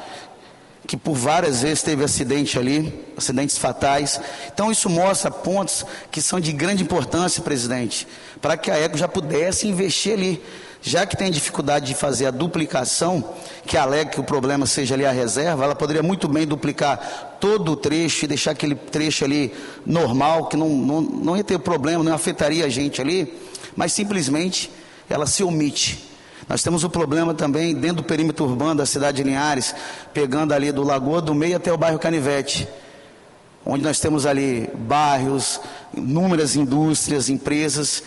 que por várias vezes teve acidente ali, acidentes fatais. Então isso mostra pontos que são de grande importância, presidente, para que a ECO já pudesse investir ali, já que tem dificuldade de fazer a duplicação, que alega que o problema seja ali a reserva, ela poderia muito bem duplicar todo o trecho e deixar aquele trecho ali normal, que não ia ter problema, não afetaria a gente ali, mas simplesmente ela se omite. Nós temos o problema também dentro do perímetro urbano da cidade de Linhares, pegando ali do Lagoa do Meio até o bairro Canivete, onde nós temos ali bairros, inúmeras indústrias, empresas,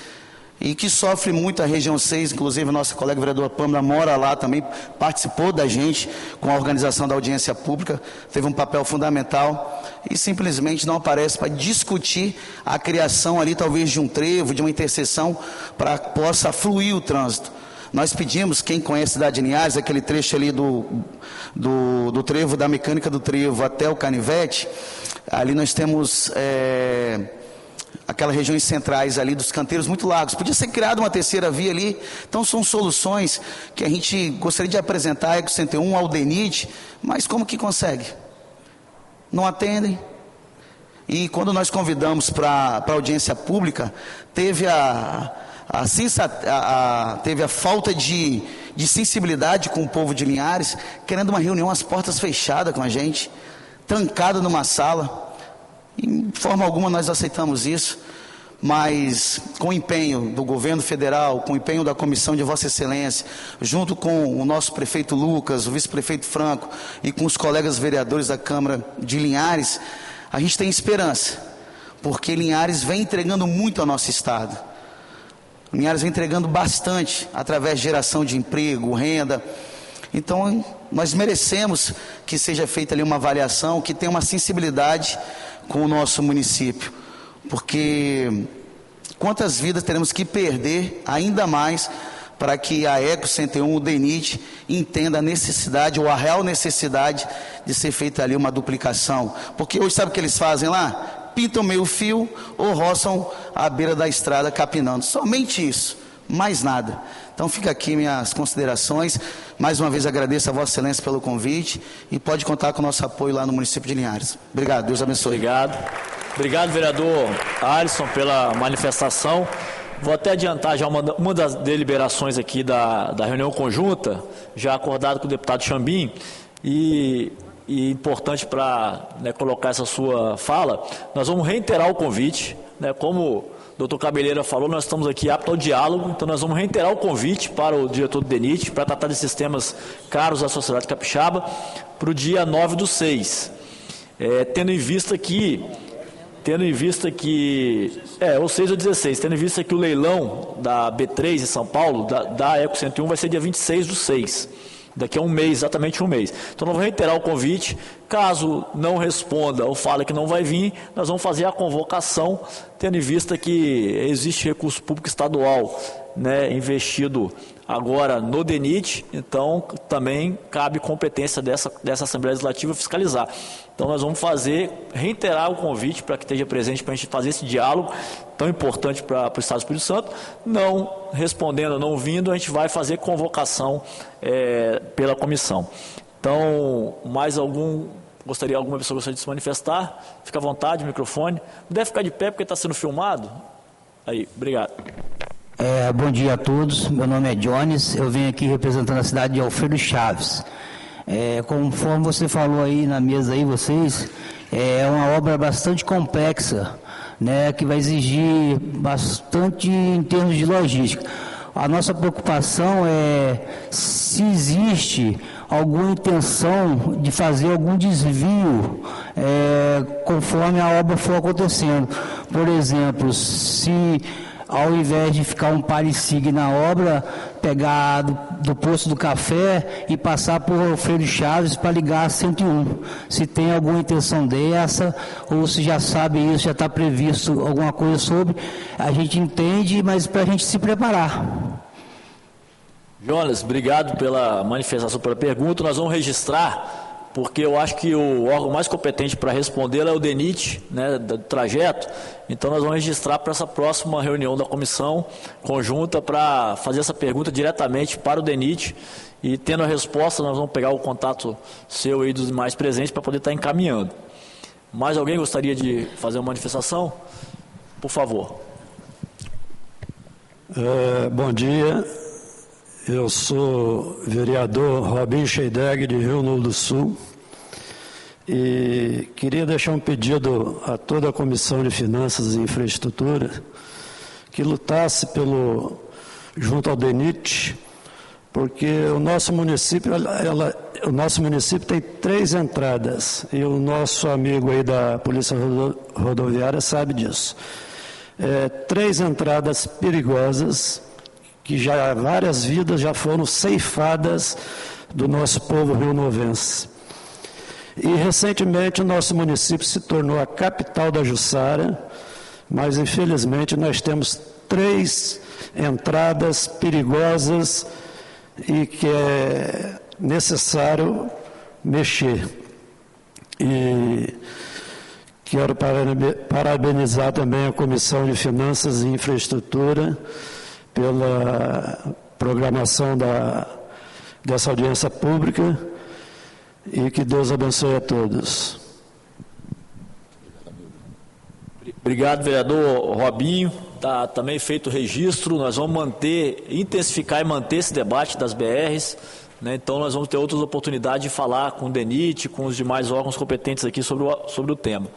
e que sofre muito a região 6, inclusive a nossa colega vereadora Pâmela mora lá também, participou da gente com a organização da audiência pública, teve um papel fundamental e simplesmente não aparece para discutir a criação ali talvez de um trevo, de uma interseção para que possa fluir o trânsito. Nós pedimos, quem conhece a cidade de Linhares, aquele trecho ali do trevo, da mecânica do trevo até o Canivete, ali nós temos aquelas regiões centrais ali dos canteiros muito largos. Podia ser criada uma terceira via ali. Então são soluções que a gente gostaria de apresentar à ECO 101, ao DENIT, mas como que consegue? Não atendem. E quando nós convidamos para a audiência pública, teve teve a falta de sensibilidade com o povo de Linhares, querendo uma reunião às portas fechadas com a gente, trancada numa sala. De forma alguma nós aceitamos isso, mas com o empenho do governo federal, com o empenho da comissão de Vossa Excelência, junto com o nosso prefeito Lucas, o vice-prefeito Franco e com os colegas vereadores da Câmara de Linhares, a gente tem esperança, porque Linhares vem entregando muito ao nosso estado. Linhares vem entregando bastante, através de geração de emprego, renda. Então, nós merecemos que seja feita ali uma avaliação, que tenha uma sensibilidade com o nosso município. Porque quantas vidas teremos que perder ainda mais para que a ECO 101, o DENIT, entenda a necessidade ou a real necessidade de ser feita ali uma duplicação. Porque hoje sabe o que eles fazem lá? Pintam meio fio ou roçam à beira da estrada capinando. Somente isso, mais nada. Então fica aqui minhas considerações. Mais uma vez agradeço a Vossa Excelência pelo convite e pode contar com o nosso apoio lá no município de Linhares. Obrigado, Deus abençoe. Obrigado, vereador Alisson, pela manifestação. Vou até adiantar já uma das deliberações aqui da reunião conjunta, já acordado com o deputado Chambim, e importante para colocar essa sua fala, nós vamos reiterar o convite, como o doutor Cabeleira falou, nós estamos aqui aptos ao diálogo, então nós vamos reiterar o convite para o diretor do DENIT, para tratar de sistemas caros à sociedade capixaba, para o dia 9/6, tendo em vista que, ou 6 ou 16, tendo em vista que o leilão da B3 em São Paulo, da ECO 101, vai ser dia 26/6. Daqui a um mês, exatamente um mês. Então, nós vamos reiterar o convite. Caso não responda ou fale que não vai vir, nós vamos fazer a convocação, tendo em vista que existe recurso público estadual investido agora no DENIT, então também cabe competência dessa Assembleia Legislativa fiscalizar. Então nós vamos reiterar o convite para que esteja presente para a gente fazer esse diálogo tão importante para o Estado do Espírito Santo. Não respondendo, não vindo, a gente vai fazer convocação pela comissão. Então, alguma pessoa gostaria de se manifestar? Fica à vontade, microfone. Deve ficar de pé porque está sendo filmado. Aí, obrigado. Bom dia a todos, meu nome é Jones, eu venho aqui representando a cidade de Alfredo Chaves. Conforme você falou aí na mesa aí, vocês, é uma obra bastante complexa, que vai exigir bastante em termos de logística. A nossa preocupação é se existe alguma intenção de fazer algum desvio conforme a obra for acontecendo. Por exemplo, se ao invés de ficar um pare-sigue na obra, pegar do posto do café e passar por Alfredo Chaves para ligar a 101. Se tem alguma intenção dessa, ou se já sabe isso, já está previsto alguma coisa sobre, a gente entende, mas para a gente se preparar. Jonas, obrigado pela manifestação, pela pergunta. Nós vamos registrar, porque eu acho que o órgão mais competente para responder é o DENIT, né, do trajeto. Então nós vamos registrar para essa próxima reunião da comissão conjunta para fazer essa pergunta diretamente para o DENIT, e tendo a resposta nós vamos pegar o contato seu aí dos demais presentes para poder estar encaminhando. Mais alguém gostaria de fazer uma manifestação? Por favor. Bom dia. Eu sou vereador Robinho Scheidegger, de Rio Novo do Sul, e queria deixar um pedido a toda a Comissão de Finanças e Infraestrutura que lutasse junto ao DENIT, porque o nosso município tem 3 entradas, e o nosso amigo aí da Polícia Rodoviária sabe disso. 3 entradas perigosas, que já várias vidas já foram ceifadas do nosso povo rionovense. E recentemente o nosso município se tornou a capital da Jussara, mas infelizmente nós temos 3 entradas perigosas e que é necessário mexer. E quero parabenizar também a Comissão de Finanças e Infraestrutura pela programação dessa audiência pública, e que Deus abençoe a todos. Obrigado, vereador Robinho. Está também feito o registro. Nós vamos intensificar e manter esse debate das BRs, né? Então nós vamos ter outras oportunidades de falar com o DENIT, com os demais órgãos competentes aqui sobre o tema.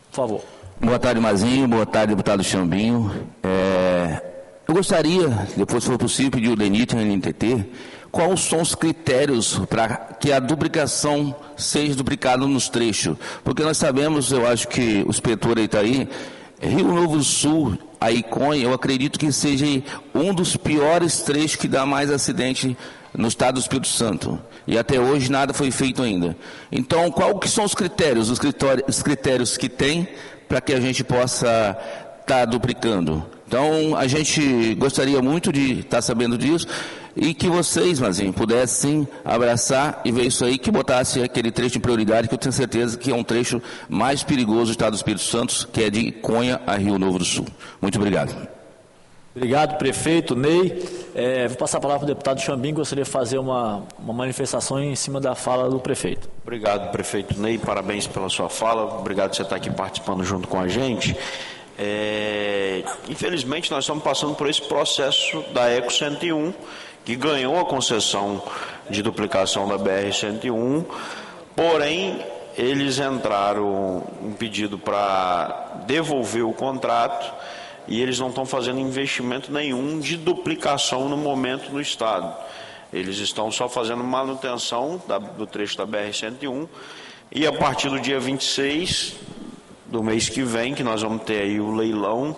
Por favor. Boa tarde, Mazinho. Boa tarde, deputado Chambinho. Eu gostaria, depois se for possível, pedir o DENIT e a NTT, quais são os critérios para que a duplicação seja duplicada nos trechos? Porque nós sabemos, eu acho que o inspetor aí está aí, Rio Novo do Sul, a Iconha, eu acredito que seja um dos piores trechos que dá mais acidente no estado do Espírito Santo. E até hoje nada foi feito ainda. Então, quais que são os critérios? Os critérios que tem para que a gente possa estar duplicando? Então, a gente gostaria muito de estar sabendo disso, e que vocês, Mazinho, pudessem abraçar e ver isso aí, que botasse aquele trecho em prioridade, que eu tenho certeza que é um trecho mais perigoso do estado do Espírito Santo, que é de Iconha a Rio Novo do Sul. Muito obrigado. Obrigado, prefeito Ney. Vou passar a palavra para o deputado Chambinho, gostaria de fazer uma manifestação em cima da fala do prefeito. Obrigado, prefeito Ney, parabéns pela sua fala, obrigado por você estar aqui participando junto com a gente. Infelizmente nós estamos passando por esse processo da Eco 101, que ganhou a concessão de duplicação da BR-101, porém eles entraram um pedido para devolver o contrato e eles não estão fazendo investimento nenhum de duplicação no momento no estado. Eles estão só fazendo manutenção do trecho da BR-101, e a partir do dia 26 do mês que vem, que nós vamos ter aí o leilão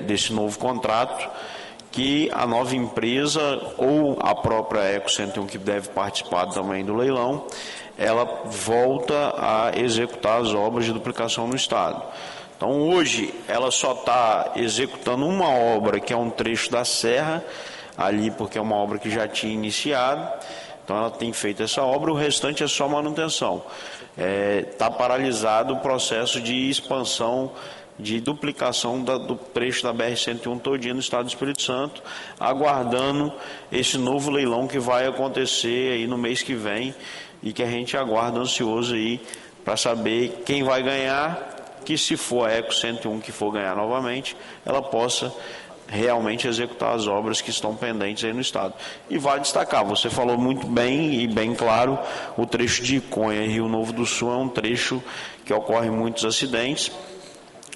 desse novo contrato, que a nova empresa ou a própria Eco 101, que deve participar também do leilão, ela volta a executar as obras de duplicação no estado. Então hoje ela só está executando uma obra, que é um trecho da serra, ali porque é uma obra que já tinha iniciado, então ela tem feito essa obra, o restante é só manutenção. Está paralisado o processo de expansão, de duplicação do trecho da BR-101 todinha no estado do Espírito Santo, aguardando esse novo leilão que vai acontecer aí no mês que vem, e que a gente aguarda ansioso aí para saber quem vai ganhar, que se for a Eco 101 que for ganhar novamente, ela possa realmente executar as obras que estão pendentes aí no estado. E vale destacar, você falou muito bem e bem claro, o trecho de Iconha e Rio Novo do Sul é um trecho que ocorre muitos acidentes.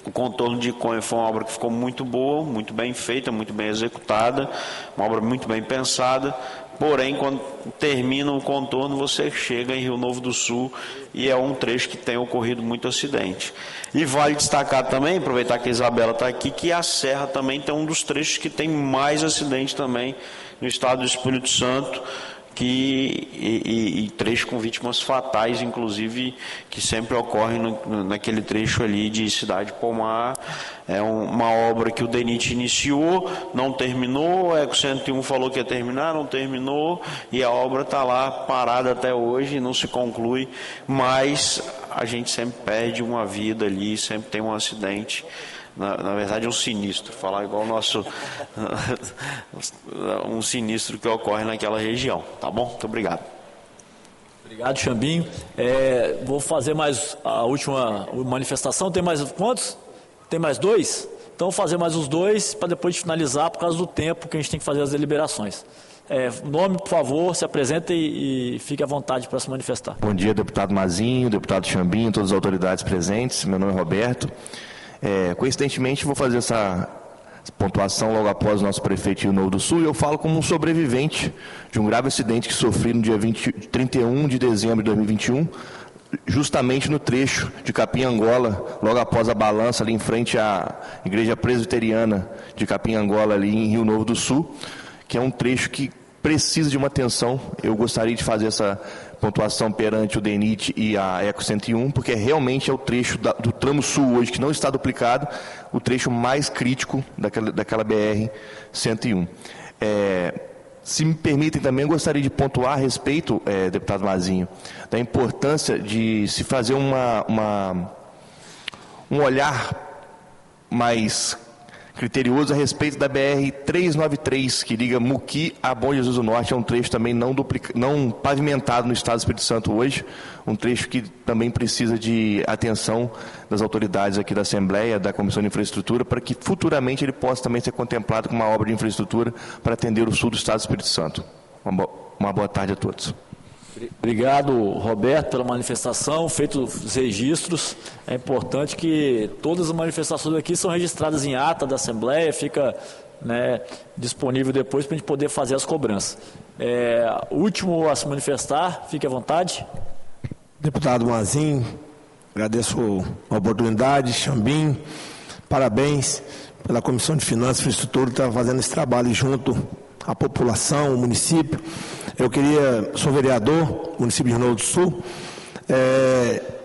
O contorno de Iconha foi uma obra que ficou muito boa, muito bem feita, muito bem executada, uma obra muito bem pensada, porém, quando termina o contorno, você chega em Rio Novo do Sul e é um trecho que tem ocorrido muito acidente. E vale destacar também, aproveitar que a Isabela está aqui, que a Serra também tem um dos trechos que tem mais acidente também no estado do Espírito Santo, e trecho com vítimas fatais, inclusive, que sempre ocorrem naquele trecho ali de Cidade Pomar. É uma obra que o DENIT iniciou, não terminou, o Eco 101 falou que ia terminar, não terminou, e a obra está lá parada até hoje, não se conclui, mas a gente sempre perde uma vida ali, sempre tem um acidente. Na verdade, é um sinistro, falar igual o nosso um sinistro que ocorre naquela região, tá bom? Muito obrigado. Obrigado, Chambinho. Vou fazer mais a última manifestação. Tem mais quantos? Tem mais 2? Então, vou fazer mais os 2 para depois finalizar, por causa do tempo que a gente tem que fazer as deliberações. Nome, por favor, se apresente e fique à vontade para se manifestar. Bom dia, deputado Mazinho, deputado Chambinho, todas as autoridades presentes. Meu nome é Roberto. Coincidentemente, vou fazer essa pontuação logo após o nosso prefeito de Rio Novo do Sul, e eu falo como um sobrevivente de um grave acidente que sofri no dia 31 de dezembro de 2021, justamente no trecho de Capim-Angola, logo após a balança ali em frente à Igreja Presbiteriana de Capim-Angola, ali em Rio Novo do Sul, que é um trecho que precisa de uma atenção. Eu gostaria de fazer essa pontuação perante o DENIT e a Eco 101, porque realmente é o trecho do tramo sul hoje que não está duplicado, o trecho mais crítico daquela BR-101. Se me permitem também, eu gostaria de pontuar a respeito, deputado Mazinho, da importância de se fazer um olhar mais criterioso a respeito da BR-393, que liga Muqui a Bom Jesus do Norte. É um trecho também não pavimentado no estado do Espírito Santo hoje, um trecho que também precisa de atenção das autoridades aqui da Assembleia, da Comissão de Infraestrutura, para que futuramente ele possa também ser contemplado como uma obra de infraestrutura para atender o sul do estado do Espírito Santo. Uma boa tarde a todos. Obrigado, Roberto, pela manifestação, feitos os registros. É importante que todas as manifestações aqui são registradas em ata da Assembleia, fica disponível depois para a gente poder fazer as cobranças. Último a se manifestar, fique à vontade. Deputado Mazinho, agradeço a oportunidade, Chambinho, parabéns pela Comissão de Finanças e Infraestrutura que está fazendo esse trabalho junto à população, o município. Sou vereador, município de Rio Novo do Sul.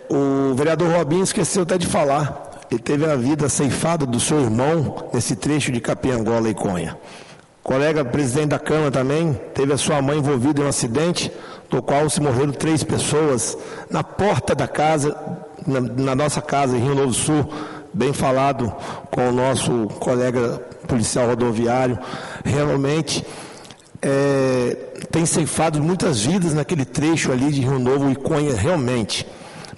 O vereador Robinho esqueceu até de falar. Ele teve a vida ceifada do seu irmão nesse trecho de Capim-Angola e Conha. O colega presidente da Câmara também teve a sua mãe envolvida em um acidente, do qual se morreram 3 pessoas na porta da casa, na nossa casa em Rio Novo do Sul, bem falado com o nosso colega policial rodoviário. Realmente tem ceifado muitas vidas naquele trecho ali de Rio Novo e Conha, realmente.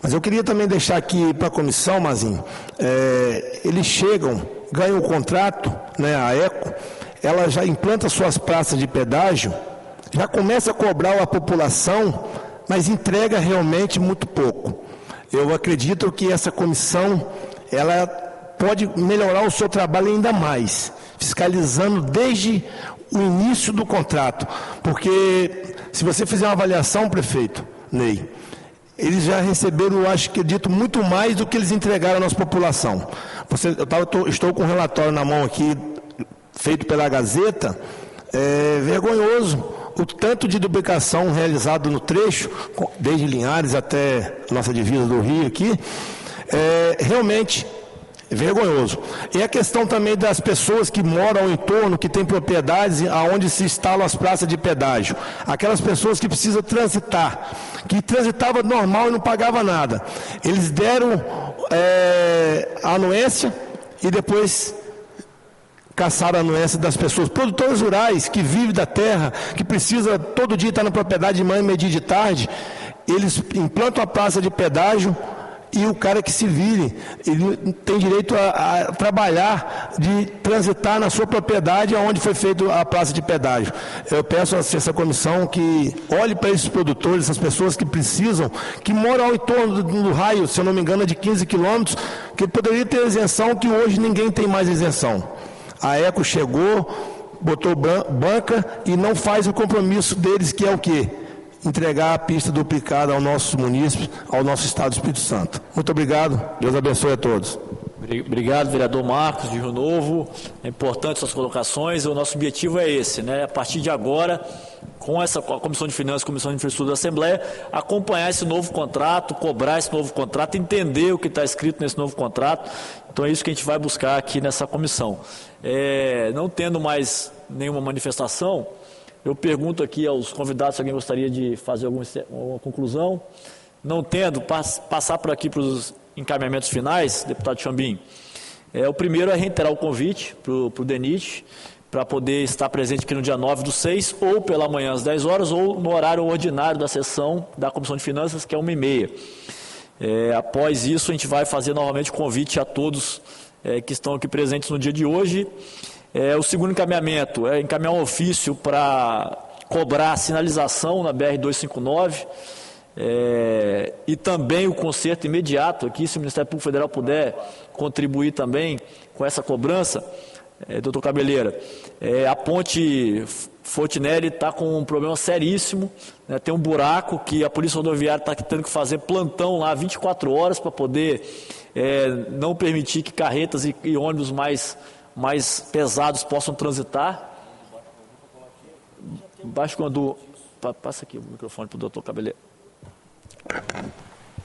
Mas eu queria também deixar aqui para a comissão, Mazinho, eles chegam, ganham o contrato, a Eco, ela já implanta suas praças de pedágio, já começa a cobrar a população, mas entrega realmente muito pouco. Eu acredito que essa comissão, ela pode melhorar o seu trabalho ainda mais, fiscalizando desde o início do contrato, porque se você fizer uma avaliação, prefeito Ney, eles já receberam, acredito, muito mais do que eles entregaram à nossa população. Estou com um relatório na mão aqui, feito pela Gazeta, vergonhoso o tanto de duplicação realizado no trecho, desde Linhares até a nossa divisa do Rio aqui, realmente vergonhoso. E a questão também das pessoas que moram ao entorno, que têm propriedades aonde se instalam as praças de pedágio. Aquelas pessoas que precisam transitar, que transitava normal e não pagava nada. Eles deram a anuência e depois caçaram a anuência das pessoas. Produtores rurais que vivem da terra, que precisa todo dia estar na propriedade de manhã, meio-dia e de tarde, eles implantam a praça de pedágio. E o cara que se vire, ele tem direito a trabalhar, de transitar na sua propriedade onde foi feita a praça de pedágio. Eu peço a essa comissão que olhe para esses produtores, essas pessoas que precisam, que moram ao entorno do raio, se eu não me engano, de 15 quilômetros, que poderia ter isenção, que hoje ninguém tem mais isenção. A Eco chegou, botou banca e não faz o compromisso deles, que é o quê? Entregar a pista duplicada aos nossos munícipes, ao nosso Estado do Espírito Santo. Muito obrigado, Deus abençoe a todos. Obrigado, vereador Marcos, de Rio Novo. É importante suas colocações. O nosso objetivo é esse, né? A partir de agora, com essa Comissão de Finanças e Comissão de Infraestrutura da Assembleia, acompanhar esse novo contrato, cobrar esse novo contrato, entender o que está escrito nesse novo contrato. Então é isso que a gente vai buscar aqui nessa comissão. Não tendo mais nenhuma manifestação, eu pergunto aqui aos convidados se alguém gostaria de fazer alguma conclusão. Não tendo, passar por aqui para os encaminhamentos finais, deputado Chambim. O primeiro é reiterar o convite para o DENIT, para poder estar presente aqui no dia 9/6, ou pela manhã às 10 horas, ou no horário ordinário da sessão da Comissão de Finanças, que é 1h30. Após isso, a gente vai fazer novamente o convite a todos que estão aqui presentes no dia de hoje. O segundo encaminhamento é encaminhar um ofício para cobrar a sinalização na BR-259, e também o conserto imediato aqui, se o Ministério Público Federal puder contribuir também com essa cobrança, doutor Cabeleira. A ponte Fontenelle está com um problema seríssimo, né? Tem um buraco que a Polícia Rodoviária está tendo que fazer plantão lá 24 horas para poder não permitir que carretas e ônibus mais pesados possam transitar. Baixo quando... Passa aqui o microfone para o doutor Cabeleira.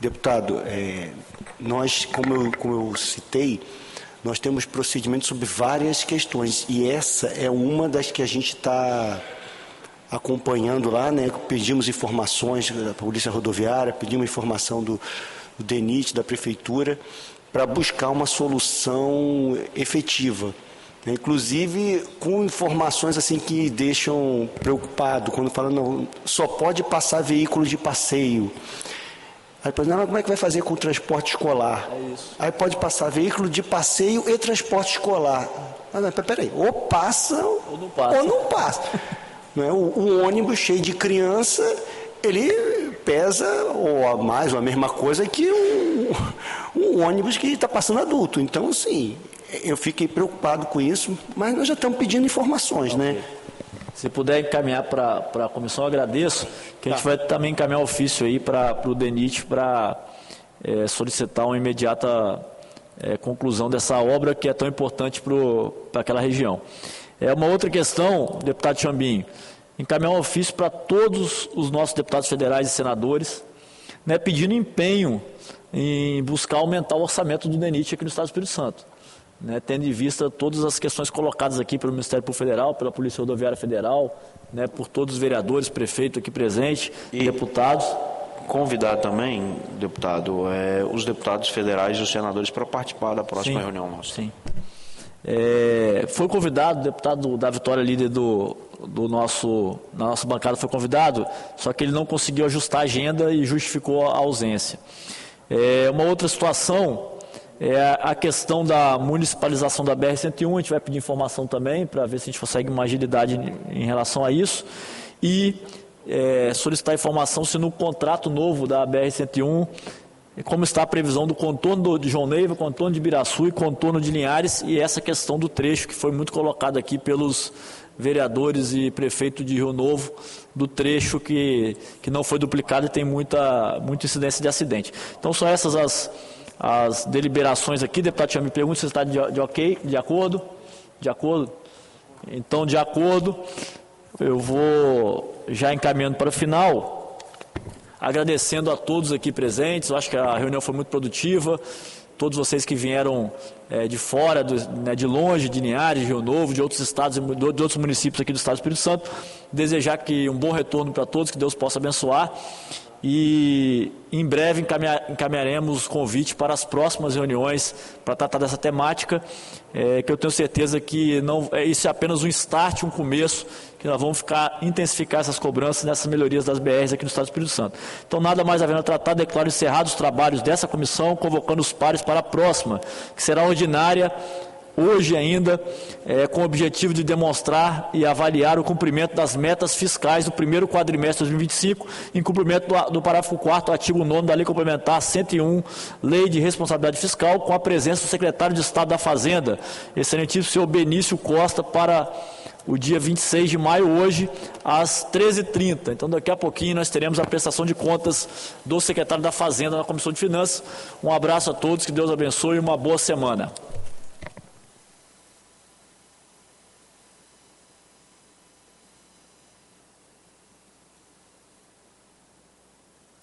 Deputado, nós, como eu citei, nós temos procedimentos sobre várias questões, e essa é uma das que a gente está acompanhando lá, né? Pedimos informações da Polícia Rodoviária, pedimos informação do DENIT, da Prefeitura, para buscar uma solução efetiva. Inclusive com informações assim que deixam preocupado, quando falam, não, só pode passar veículo de passeio. Aí depois, não, mas como é que vai fazer com o transporte escolar? Aí pode passar veículo de passeio e transporte escolar. Mas peraí, ou passa ou não passa. Não é? O ônibus cheio de criança, ele pesa ou a mais ou a mesma coisa que um ônibus que está passando adulto. Então, assim, eu fiquei preocupado com isso, mas nós já estamos pedindo informações, né? Se puder encaminhar para a comissão, eu agradeço, que a gente vai também encaminhar o ofício aí para o DENIT para solicitar uma imediata conclusão dessa obra que é tão importante para aquela região. Uma outra questão, deputado Chambinho, encaminhar um ofício para todos os nossos deputados federais e senadores, né, pedindo empenho em buscar aumentar o orçamento do DENIT aqui no Estado do Espírito Santo. Né, tendo em vista todas as questões colocadas aqui pelo Ministério Público Federal, pela Polícia Rodoviária Federal, né, por todos os vereadores, prefeitos aqui presentes, e deputados. Convidar também, deputado, os deputados federais e os senadores para participar da próxima reunião nossa. Sim. Foi convidado, o deputado da Vitória, líder da nossa bancada, foi convidado, só que ele não conseguiu ajustar a agenda e justificou a ausência. Uma outra situação a questão da municipalização da BR-101, a gente vai pedir informação também para ver se a gente consegue uma agilidade em relação a isso, e solicitar informação se no contrato novo da BR-101, como está a previsão do contorno de João Neiva, contorno de Ibiraçu e contorno de Linhares, e essa questão do trecho que foi muito colocada aqui pelos vereadores e prefeito de Rio Novo, do trecho que não foi duplicado e tem muita incidência de acidente. Então são essas as deliberações aqui. Deputado Chambinho, me pergunta se está de ok, de acordo? De acordo? Então, de acordo, eu vou já encaminhando para o final, agradecendo a todos aqui presentes. Eu acho que a reunião foi muito produtiva. Todos vocês que vieram de fora, de longe, de Linhares, de Rio Novo, de outros estados, de outros municípios aqui do Estado do Espírito Santo, desejar que um bom retorno para todos, que Deus possa abençoar. E em breve encaminharemos convite para as próximas reuniões para tratar dessa temática, que eu tenho certeza que isso é apenas um start, um começo, que nós vamos intensificar essas cobranças nessas melhorias das BRs aqui no Estado do Espírito Santo. Então, nada mais havendo a tratar, declaro encerrados os trabalhos dessa comissão, convocando os pares para a próxima, que será ordinária hoje ainda, com o objetivo de demonstrar e avaliar o cumprimento das metas fiscais do primeiro quadrimestre de 2025, em cumprimento do parágrafo 4º, artigo 9º da Lei Complementar 101, Lei de Responsabilidade Fiscal, com a presença do secretário de Estado da Fazenda, excelentíssimo senhor Benício Costa, para o dia 26 de maio, hoje, às 13h30. Então, daqui a pouquinho, nós teremos a prestação de contas do secretário da Fazenda na Comissão de Finanças. Um abraço a todos, que Deus abençoe e uma boa semana.